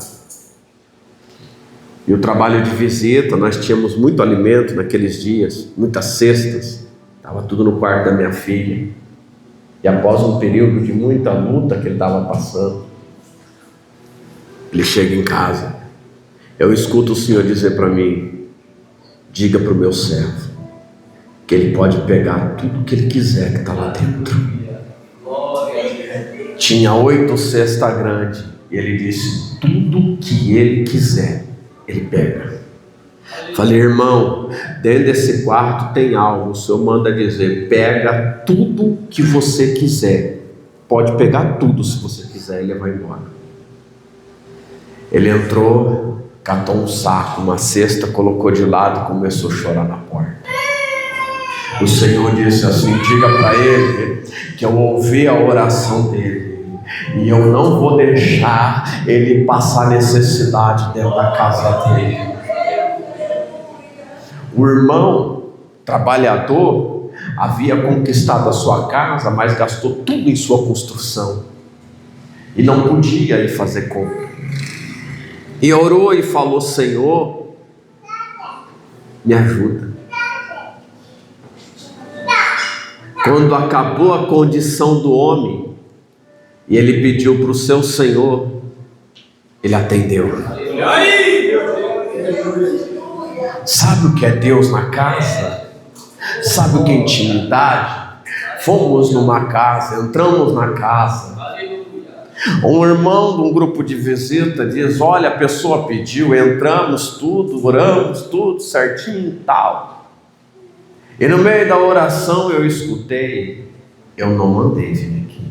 S1: e o trabalho de visita, nós tínhamos muito alimento naqueles dias, muitas cestas, estava tudo no quarto da minha filha. E após um período de muita luta que ele estava passando, ele chega em casa, eu escuto o Senhor dizer para mim: diga para o meu servo que ele pode pegar tudo que ele quiser que está lá dentro. Tinha 8 cestas grandes, e ele disse: tudo que ele quiser, ele pega. Falei, irmão, dentro desse quarto tem algo. O Senhor manda dizer: pega tudo que você quiser. Pode pegar tudo se você quiser. Ele vai embora. Ele entrou, catou um saco, uma cesta, colocou de lado e começou a chorar na porta. O Senhor disse assim: diga para ele que eu ouvi a oração dele e eu não vou deixar ele passar necessidade dentro da casa dele. O irmão trabalhador havia conquistado a sua casa, mas gastou tudo em sua construção e não podia ir fazer compra. E orou e falou: Senhor, me ajuda. Quando acabou a condição do homem e ele pediu para o seu Senhor, ele atendeu. Sabe o que é Deus na casa? Sabe o que é intimidade? Fomos numa casa, entramos na casa. Um irmão de um grupo de visita diz: olha, a pessoa pediu, entramos tudo, oramos tudo certinho e tal. E no meio da oração eu escutei: eu não mandei vir aqui,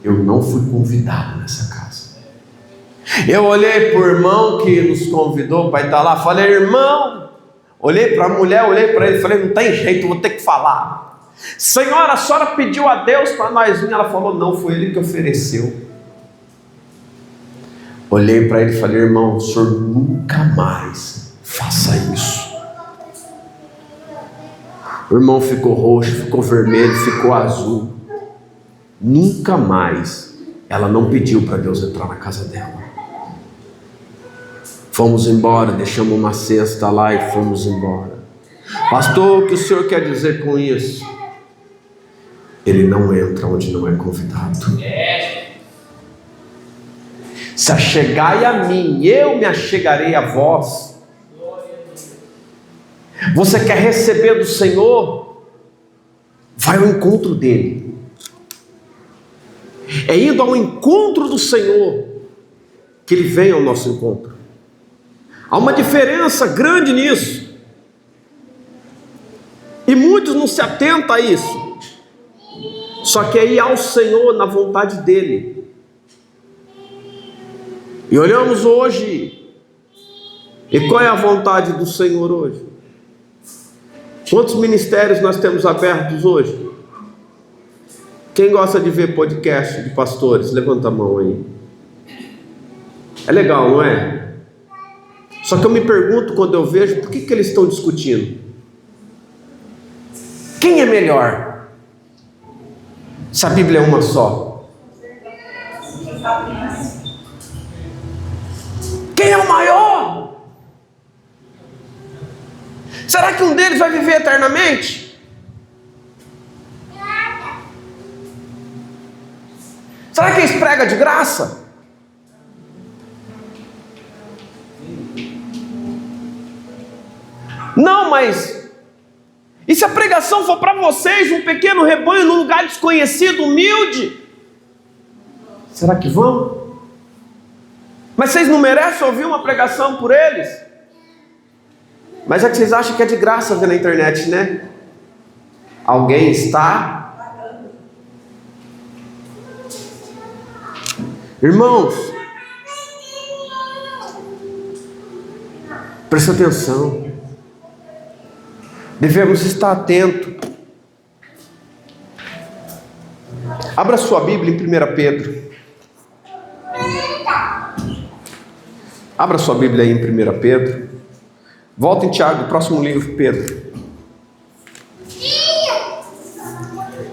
S1: eu não fui convidado nessa casa. Eu olhei para o irmão que nos convidou para estar lá, falei: irmão, olhei para a mulher, olhei para ele, falei: não tem jeito, vou ter que falar. Senhora, a senhora pediu a Deus para nós vir? Ela falou: não, foi ele que ofereceu. Olhei para ele e falei: irmão, o senhor nunca mais faça isso. O irmão ficou roxo, ficou vermelho, ficou azul. Nunca mais ela não pediu para Deus entrar na casa dela. Fomos embora, deixamos uma cesta lá e fomos embora. Pastor, o que o senhor quer dizer com isso? Ele não entra onde não é convidado. Se achegai a mim, eu me achegarei a vós. Você quer receber do Senhor? Vai ao encontro dele. É indo ao encontro do Senhor que ele vem ao nosso encontro. Há uma diferença grande nisso. E muitos não se atentam a isso. Só que é ir ao Senhor na vontade dele. E olhamos hoje. E qual é a vontade do Senhor hoje? Quantos ministérios nós temos abertos hoje? Quem gosta de ver podcast de pastores? Levanta a mão aí. É legal, não é? Só que eu me pergunto quando eu vejo, por que eles estão discutindo? Quem é melhor? Se a Bíblia é uma só. Quem é o maior? Será que um deles vai viver eternamente? Será que eles pregam de graça? Não, mas e se a pregação for para vocês, um pequeno rebanho num lugar desconhecido, humilde? Será que vão? Mas vocês não merecem ouvir uma pregação por eles? Mas é que vocês acham que é de graça ver na internet, né? Alguém está... Irmãos, presta atenção. Devemos estar atentos. Abra sua Bíblia em 1 Pedro. Abra sua Bíblia aí em 1 Pedro. Volta em Tiago, próximo livro, Pedro.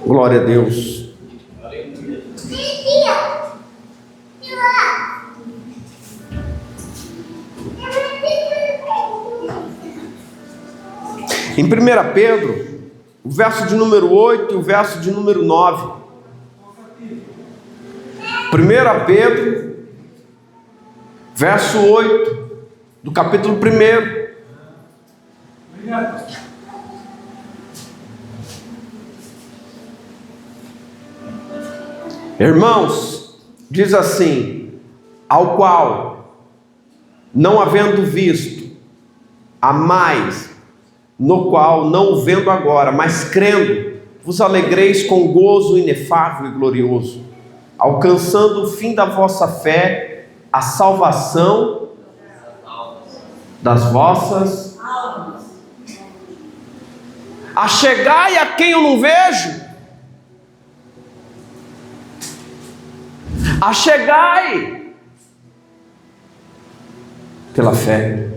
S1: Glória a Deus. Em 1 Pedro, o verso de número 8 e o verso de número 9. 1 Pedro, verso 8, do capítulo 1. Irmãos, diz assim: ao qual, não havendo visto, a mais, no qual, não o vendo agora, mas crendo, vos alegreis com gozo inefável e glorioso, alcançando o fim da vossa fé, a salvação das vossas almas. Achegai a quem eu não vejo. Achegai pela fé.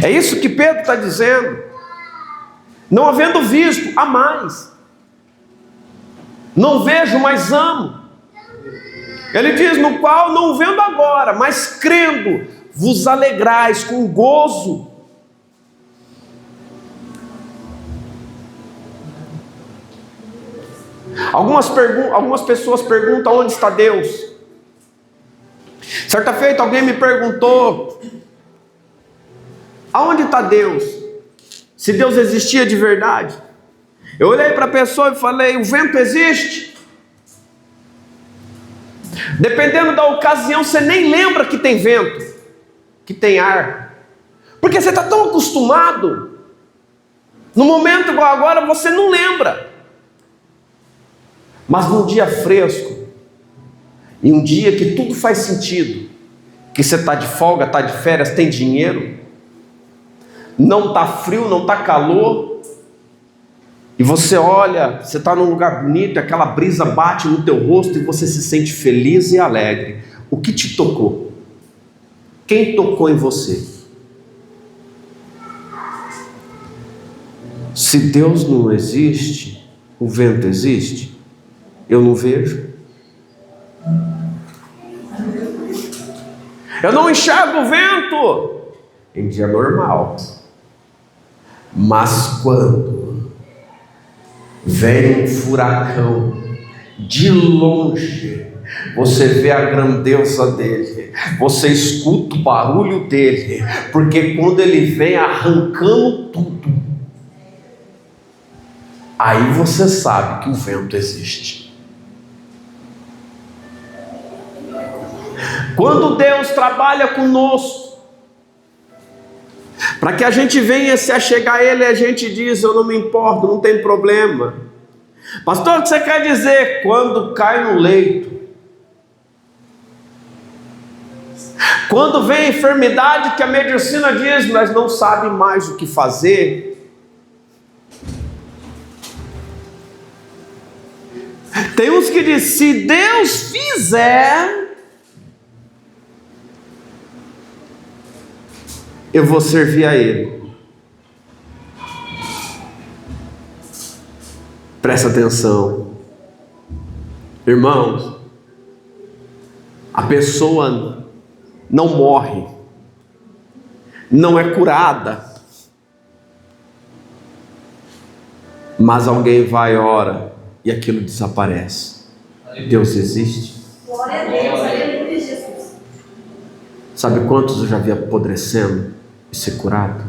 S1: É isso que Pedro está dizendo. Não havendo visto, há mais. Não vejo, mas amo. Ele diz: no qual não vendo agora, mas crendo, vos alegrais com gozo. Algumas pessoas perguntam: onde está Deus? Certa feita alguém me perguntou: aonde está Deus? Se Deus existia de verdade. Eu olhei para a pessoa e falei: o vento existe? Dependendo da ocasião, você nem lembra que tem vento, que tem ar, porque você está tão acostumado. No momento igual agora, você não lembra. Mas num dia fresco, e um dia que tudo faz sentido, que você está de folga, está de férias, tem dinheiro, não está frio, não está calor, e você olha, você está num lugar bonito, aquela brisa bate no teu rosto e você se sente feliz e alegre. O que te tocou? Quem tocou em você? Se Deus não existe, o vento existe? Eu não vejo. Eu não enxergo o vento em dia normal. Mas quando vem um furacão de longe, você vê a grandeza dele, você escuta o barulho dele, porque quando ele vem arrancando tudo, aí você sabe que o vento existe. Quando Deus trabalha conosco, para que a gente venha se achegar a Ele, a gente diz: eu não me importo, não tem problema. Pastor, o que você quer dizer? Quando cai no leito, quando vem a enfermidade que a medicina diz, mas não sabe mais o que fazer, tem uns que dizem: se Deus fizer, eu vou servir a Ele. Presta atenção, irmãos, a pessoa não morre, não é curada, mas alguém vai, ora, e aquilo desaparece. Deus existe?
S3: Glória a Deus, aleluia, Jesus.
S1: Sabe quantos eu já vi apodrecendo e ser curado?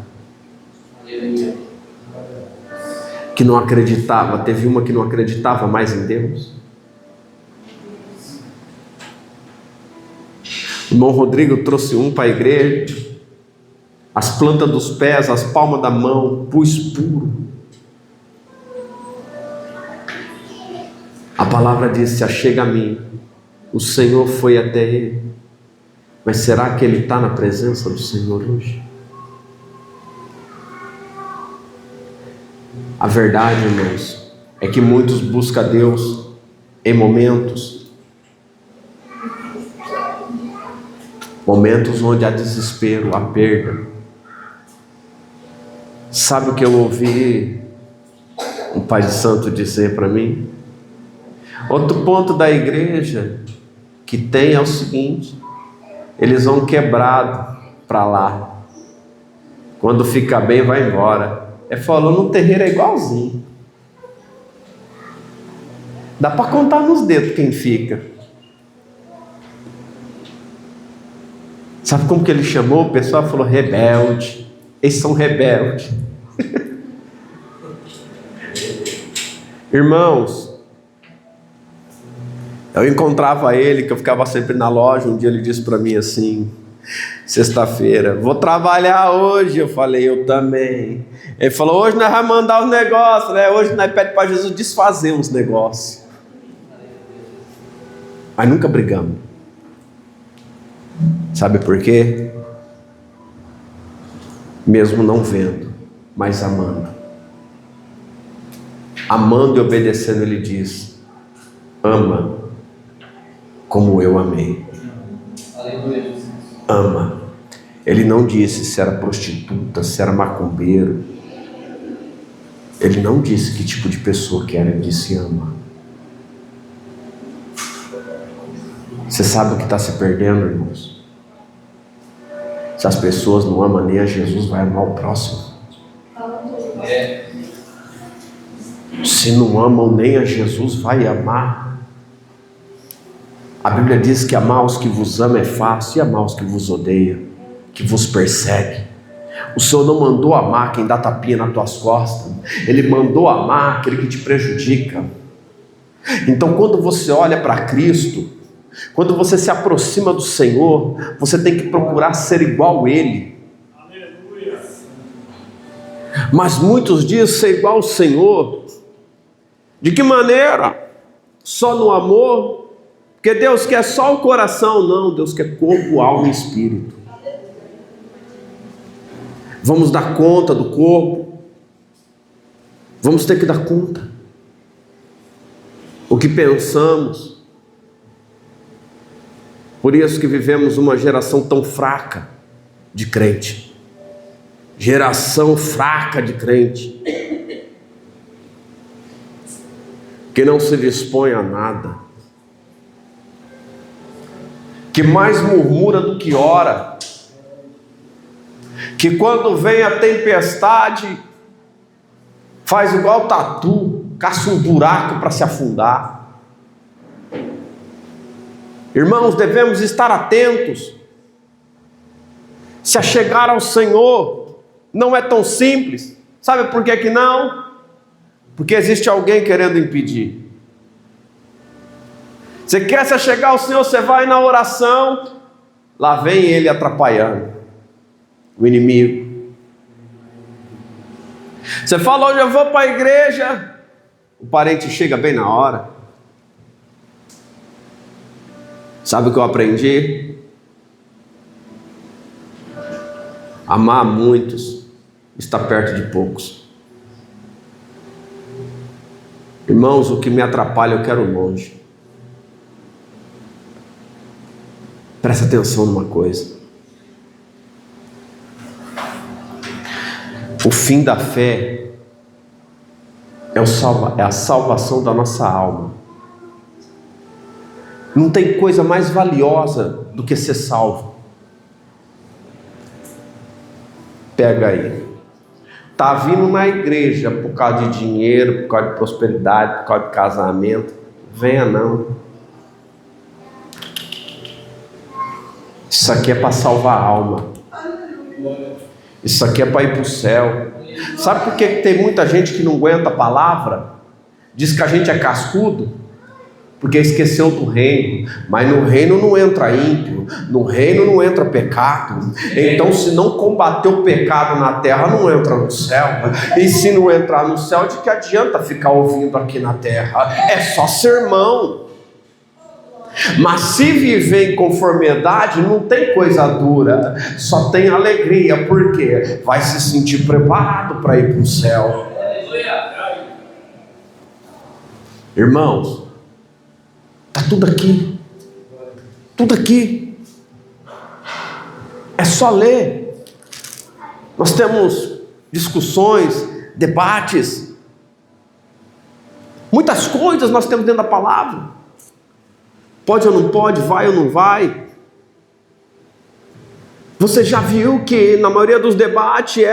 S1: Que não acreditava, teve uma que não acreditava mais em Deus. O irmão Rodrigo trouxe um para a igreja, as plantas dos pés, as palmas da mão, pus puro. A palavra disse: achega a mim. O Senhor foi até ele. Mas será que ele está na presença do Senhor hoje? A verdade, irmãos, é que muitos buscam Deus em momentos onde há desespero, há perda. Sabe o que eu ouvi um pai de santo dizer para mim? Outro ponto da igreja que tem é o seguinte: eles vão quebrado para lá, quando fica bem vai embora. Falou, no terreiro é igualzinho, dá para contar nos dedos quem fica. Sabe como que ele chamou? O pessoal falou: rebelde. Eles são rebeldes. Irmãos, eu encontrava ele, que eu ficava sempre na loja. Um dia ele disse para mim assim: Sexta-feira, vou trabalhar hoje. Eu falei, eu também. Ele falou, hoje nós vamos mandar os negócios, né? Hoje nós pedimos para Jesus desfazer uns negócios. Mas nunca brigamos. Sabe por quê? Mesmo não vendo, mas amando. Amando e obedecendo, ele diz: ama como eu amei. Ama. Ele não disse se era prostituta, se era macumbeiro. Ele não disse que tipo de pessoa que era. Ele disse: ama. Você sabe o que está se perdendo, irmãos? Se as pessoas não amam nem a Jesus, vai amar o próximo. Se não amam nem a Jesus, vai amar. A Bíblia diz que amar os que vos amam é fácil, e amar os que vos odeiam, que vos perseguem. O Senhor não mandou amar quem dá tapinha nas tuas costas. Ele mandou amar aquele que te prejudica. Então, quando você olha para Cristo, quando você se aproxima do Senhor, você tem que procurar ser igual a Ele.
S2: Aleluia.
S1: Mas muitos dizem ser igual ao Senhor. De que maneira? Só no amor? Porque Deus quer só o coração? Não, Deus quer corpo, alma e espírito. Vamos dar conta do corpo? Vamos ter que dar conta. O que pensamos? Por isso que vivemos uma geração tão fraca de crente. Geração fraca de crente. Que não se dispõe a nada. Que mais murmura do que ora. Que quando vem a tempestade, faz igual tatu, caça um buraco para se afundar. Irmãos, devemos estar atentos. Se achegar ao Senhor não é tão simples. Sabe por que não? Porque existe alguém querendo impedir. Você quer se achegar ao Senhor, você vai na oração, lá vem ele atrapalhando, o inimigo. Você fala, hoje eu vou para a igreja, o parente chega bem na hora. Sabe o que eu aprendi? Amar muitos está perto de poucos. Irmãos, o que me atrapalha eu quero longe. Presta atenção numa coisa. O fim da fé é a salvação da nossa alma. Não tem coisa mais valiosa do que ser salvo. Pega aí. Está vindo na igreja por causa de dinheiro, por causa de prosperidade, por causa de casamento. Venha não. Isso aqui é para salvar a alma. Isso aqui é para ir para o céu. Sabe por que tem muita gente que não aguenta a palavra? Diz que a gente é cascudo, porque esqueceu do reino. Mas no reino não entra ímpio, no reino não entra pecado. Então, se não combater o pecado na terra, não entra no céu. E se não entrar no céu, de que adianta ficar ouvindo aqui na terra? É só sermão. Mas se viver em conformidade, não tem coisa dura, só tem alegria. Por quê? Vai se sentir preparado para ir para o céu. Irmãos, está tudo aqui. Tudo aqui. É só ler. Nós temos discussões, debates. Muitas coisas nós temos dentro da palavra. Pode ou não pode, vai ou não vai. Você já viu que na maioria dos debates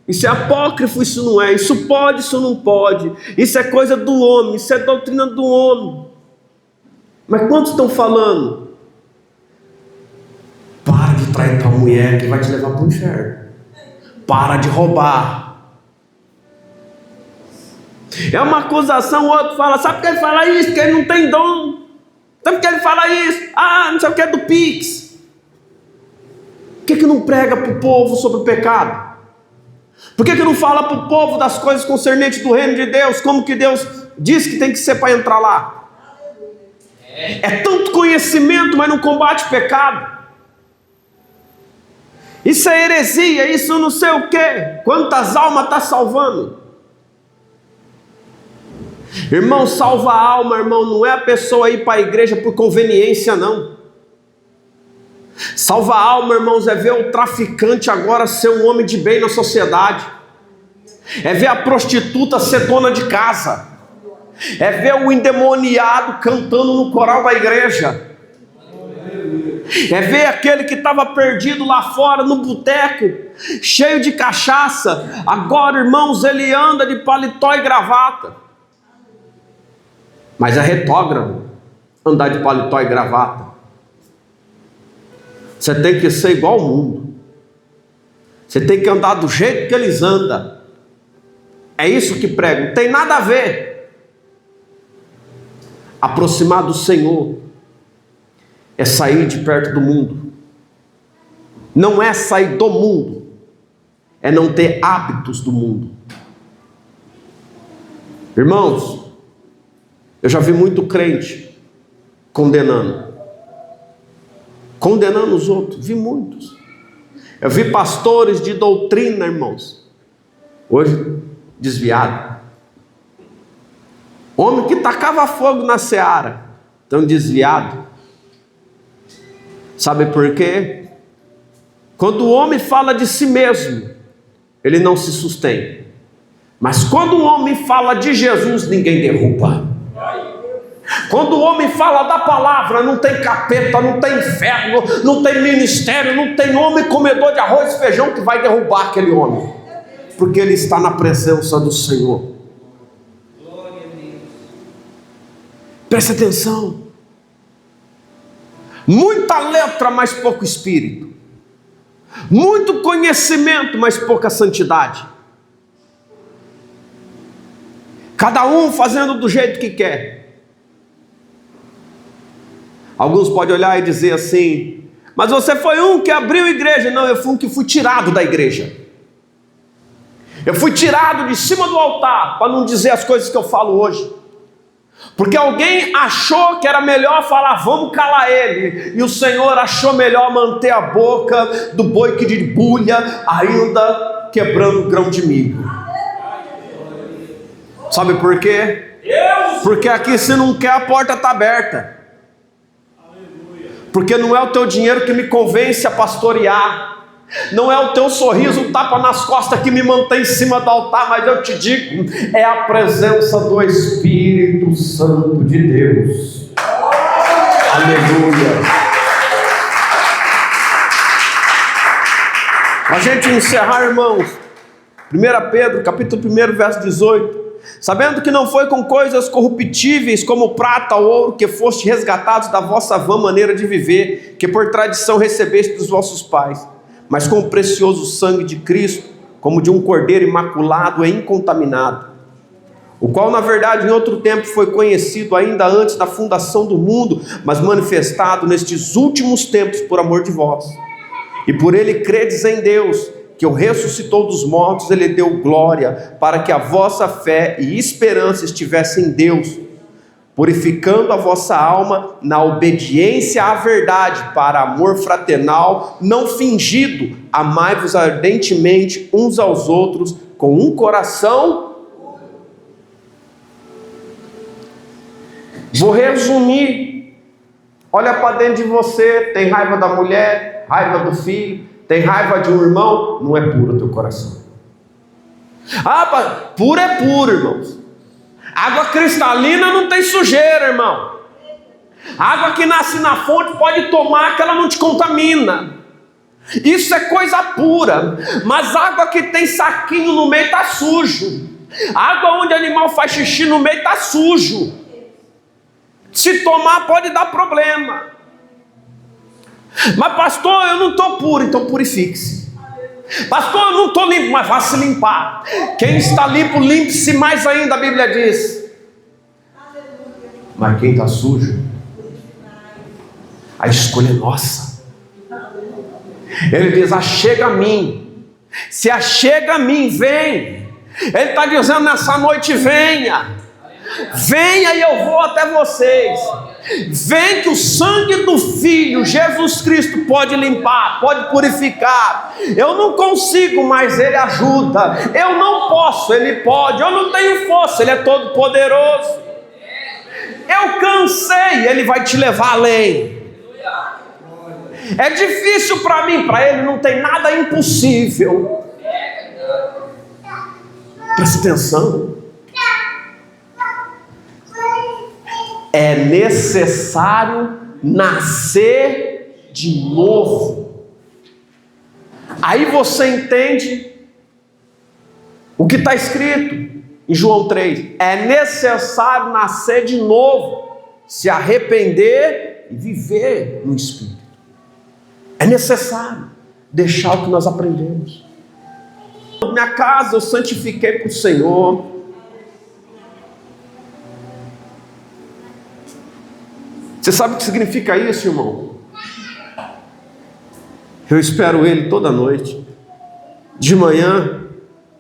S1: isso é apócrifo, isso não é, isso pode, isso não pode, isso é coisa do homem, isso é doutrina do homem. Mas quantos estão falando? Para de trair tua mulher que vai te levar para o inferno. Para de roubar. É uma acusação, o outro fala, sabe por que ele fala isso? Porque ele não tem dom. Sabe por que ele fala isso? Ah, não sei o que é do Pix. Por que não prega para o povo sobre o pecado? Por que não fala para o povo das coisas concernentes do reino de Deus? Como que Deus diz que tem que ser para entrar lá? É tanto conhecimento, mas não combate o pecado. Isso é heresia, isso não sei o quê. Quantas almas está salvando? Irmão, salva a alma, irmão, não é a pessoa ir para a igreja por conveniência, não. Salva a alma, irmãos, é ver o traficante agora ser um homem de bem na sociedade. É ver a prostituta ser dona de casa. É ver o endemoniado cantando no coral da igreja. É ver aquele que estava perdido lá fora no boteco, cheio de cachaça. Agora, irmãos, ele anda de paletó e gravata. Mas é retrógrado andar de paletó e gravata. Você tem que ser igual ao mundo. Você tem que andar do jeito que eles andam. É isso que prego. Não tem nada a ver. Aproximar do Senhor é sair de perto do mundo. Não é sair do mundo, é não ter hábitos do mundo. Irmãos, eu já vi muito crente condenando os outros, vi muitos. Eu vi pastores de doutrina, irmãos, hoje desviado. Homem que tacava fogo na seara, tão desviado. Sabe por quê? Quando o homem fala de si mesmo, ele não se sustém. Mas quando o homem fala de Jesus, ninguém derruba. Quando o homem fala da palavra, não tem capeta, não tem inferno, não tem ministério, não tem homem comedor de arroz e feijão que vai derrubar aquele homem, porque ele está na presença do Senhor. Preste atenção. Muita letra, mas pouco espírito. Muito conhecimento, mas pouca santidade. Cada um fazendo do jeito que quer. Alguns podem olhar e dizer assim: mas você foi um que abriu a igreja. Não, eu fui um que fui tirado da igreja. Eu fui tirado de cima do altar, para não dizer as coisas que eu falo hoje. Porque alguém achou que era melhor falar, vamos calar ele. E o Senhor achou melhor manter a boca do boi que debulha, ainda quebrando grão de milho. Sabe por quê? Porque aqui se não quer, a porta está aberta. Porque não é o teu dinheiro que me convence a pastorear. Não é o teu sorriso, um tapa nas costas que me mantém em cima do altar, mas eu te digo, é a presença do Espírito Santo de Deus. Aleluia. Para a gente encerrar, irmãos, 1 Pedro, capítulo 1, verso 18. Sabendo que não foi com coisas corruptíveis como prata ou ouro que foste resgatados da vossa vã maneira de viver, que por tradição recebeste dos vossos pais, mas com o precioso sangue de Cristo, como de um cordeiro imaculado e incontaminado, o qual na verdade em outro tempo foi conhecido ainda antes da fundação do mundo, mas manifestado nestes últimos tempos por amor de vós. E por ele credes em Deus, que o ressuscitou dos mortos, ele deu glória, para que a vossa fé e esperança estivessem em Deus, purificando a vossa alma na obediência à verdade, para amor fraternal, não fingido, amai-vos ardentemente uns aos outros, com um coração. Vou resumir. Olha para dentro de você, tem raiva da mulher, raiva do filho, tem raiva de um irmão, não é puro o teu coração. Puro é puro, irmãos. Água cristalina não tem sujeira, irmão. Água que nasce na fonte, pode tomar que ela não te contamina. Isso é coisa pura. Mas água que tem saquinho no meio está sujo. Água onde animal faz xixi no meio está sujo. Se tomar pode dar problema. Mas pastor, eu não estou puro, então purifique-se. Pastor, eu não estou limpo, mas vá se limpar. Quem está limpo, limpe-se mais ainda, a Bíblia diz. Mas quem está sujo, a escolha é nossa. Ele diz: achega a mim. Se achega a mim, vem. Ele está dizendo nessa noite: venha. Venha e eu vou até vocês. Vem que o sangue do Filho, Jesus Cristo, pode limpar, pode purificar. Eu não consigo, mas Ele ajuda. Eu não posso, Ele pode. Eu não tenho força, Ele é todo poderoso. Eu cansei, Ele vai te levar além. É difícil para mim, para Ele não tem nada impossível. Preste atenção. É necessário nascer de novo. Aí você entende o que está escrito em João 3. É necessário nascer de novo, se arrepender e viver no Espírito. É necessário deixar o que nós aprendemos. Minha casa eu santifiquei para o Senhor. Você sabe o que significa isso, irmão? Eu espero Ele toda noite. De manhã,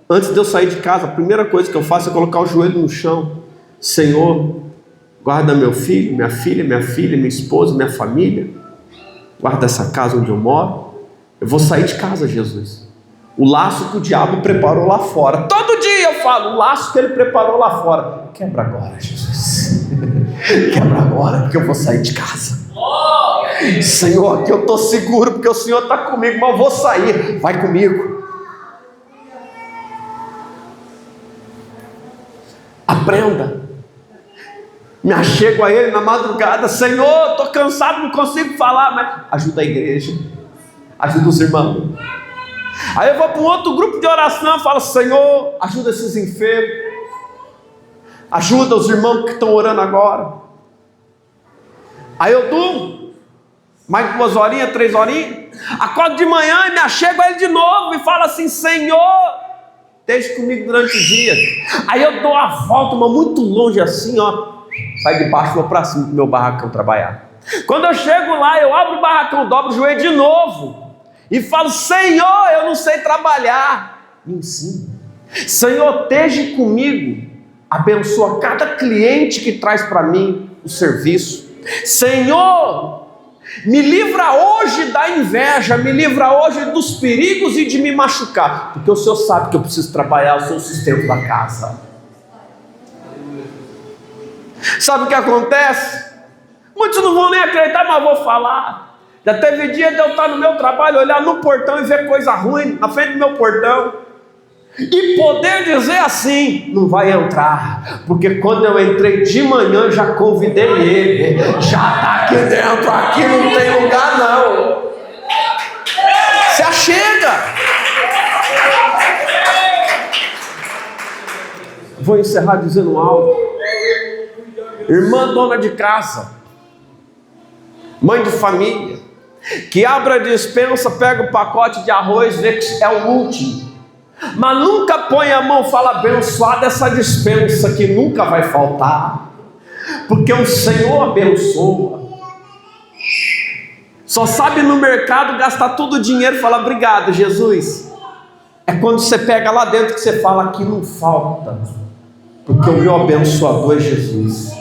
S1: antes de eu sair de casa, a primeira coisa que eu faço é colocar o joelho no chão. Senhor, guarda meu filho, minha filha, minha esposa, minha família. Guarda essa casa onde eu moro. Eu vou sair de casa, Jesus. O laço que o diabo preparou lá fora. Todo dia eu falo, o laço que ele preparou lá fora. Quebra agora, Jesus. Quebra agora, porque eu vou sair de casa. Senhor, aqui eu estou seguro, porque o Senhor está comigo, mas eu vou sair. Vai comigo. Aprenda. Me achego a Ele na madrugada. Senhor, estou cansado, não consigo falar, mas ajuda a igreja, ajuda os irmãos. Aí eu vou para um outro grupo de oração e falo: Senhor, ajuda esses enfermos, ajuda os irmãos que estão orando agora. Aí eu durmo mais 2 horinhas, 3 horinhas, acordo de manhã e me achego a Ele de novo e falo assim: Senhor, esteja comigo durante o dia. Aí eu dou a volta, mas muito longe assim, ó, sai de baixo, vou para cima do meu barracão trabalhar. Quando eu chego lá, eu abro o barracão, dobro o joelho de novo e falo: Senhor, eu não sei trabalhar, me ensina. Senhor, esteja comigo, abençoa cada cliente que traz para mim o serviço. Senhor, me livra hoje da inveja, me livra hoje dos perigos e de me machucar, porque o Senhor sabe que eu preciso trabalhar, eu sou o sustento da casa. Sabe o que acontece? Muitos não vão nem acreditar, mas vou falar. Já teve dia de eu estar no meu trabalho, olhar no portão e ver coisa ruim na frente do meu portão e poder dizer assim: não vai entrar, porque quando eu entrei de manhã já convidei ele, já está aqui dentro, aqui não tem lugar não. Se achega. Vou encerrar dizendo algo. Irmã dona de casa, mãe de família, que abre a despensa, pega o pacote de arroz, vê que é o último, mas nunca põe a mão e fala: abençoada essa despensa que nunca vai faltar, porque o Senhor abençoa. Só sabe no mercado gastar todo o dinheiro e falar: obrigado, Jesus. É quando você pega lá dentro que você fala: aqui não falta, porque o meu abençoador é Jesus.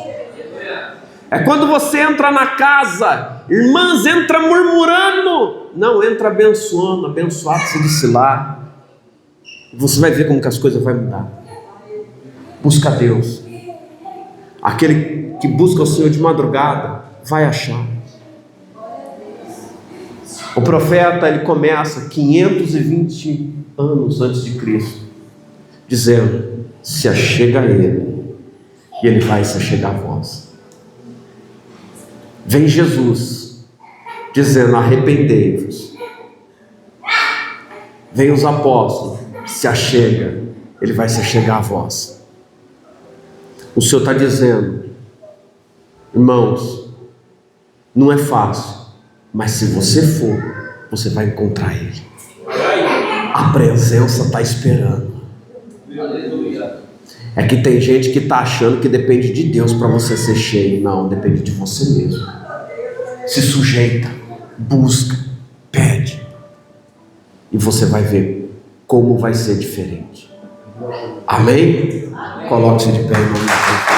S1: É quando você entra na casa, irmãs, entra murmurando, não, entra abençoando, abençoado se disse lá. Você vai ver como que as coisas vão mudar. Busca Deus. Aquele que busca o Senhor de madrugada vai achar. O profeta, ele começa 520 anos antes de Cristo, dizendo: se achega a Ele, e Ele vai se achegar a vós. Vem Jesus, dizendo: arrependei-vos. Vem os apóstolos, se achega, Ele vai se achegar a vós. O Senhor está dizendo: irmãos, não é fácil, mas se você for, você vai encontrar Ele. A presença está esperando. É que tem gente que está achando que depende de Deus para você ser cheio. Não, depende de você mesmo. Se sujeita, busca, pede. e você vai ver como vai ser diferente. Amém? Coloque-se de pé em nome de Jesus.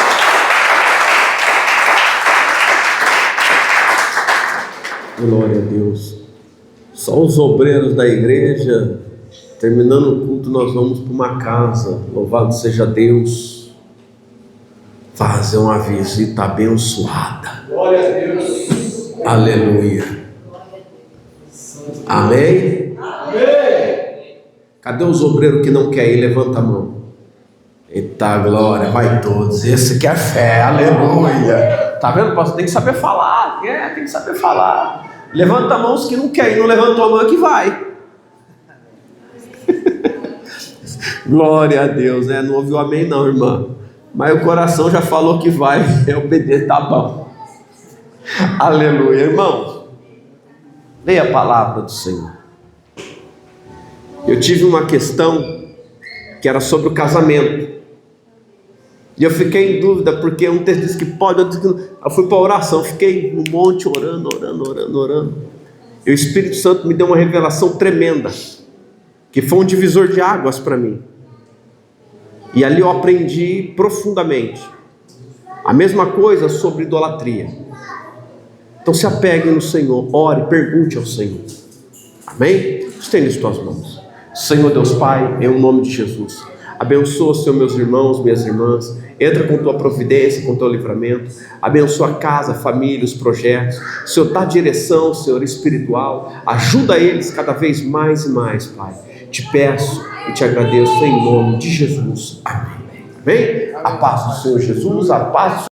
S1: Glória a Deus. Só os obreiros da igreja, terminando o culto, nós vamos para uma casa. Louvado seja Deus. Fazer uma visita abençoada.
S2: Glória a Deus.
S1: Aleluia. Amém?
S2: Amém.
S1: Cadê os obreiros que não querem ir? Levanta a mão. Eita glória, vai todos. Esse que é fé, aleluia. Tá vendo, pastor? Tem que saber falar. Tem que saber falar. Levanta a mão os que não querem. Não levantou a mão é que vai. Glória a Deus, né? Não ouviu amém não, irmã. Mas o coração já falou que vai. Obedecer, tá bom. Aleluia, irmãos. Leia a palavra do Senhor. Eu tive uma questão que era sobre o casamento. E eu fiquei em dúvida, porque um texto diz que pode, outro diz que não. Eu fui para a oração, fiquei no monte orando. E o Espírito Santo me deu uma revelação tremenda, que foi um divisor de águas para mim. E ali eu aprendi profundamente a mesma coisa sobre idolatria. Então se apegue no Senhor, ore, pergunte ao Senhor. Amém? Estende as tuas mãos. Senhor Deus Pai, em nome de Jesus, abençoa, Senhor, meus irmãos, minhas irmãs. Entra com tua providência, com teu livramento. Abençoa a casa, a família, os projetos. Senhor, dá direção, Senhor, espiritual. Ajuda eles cada vez mais e mais, Pai. Te peço e te agradeço em nome de Jesus. Amém. Amém? A paz do Senhor Jesus, a paz do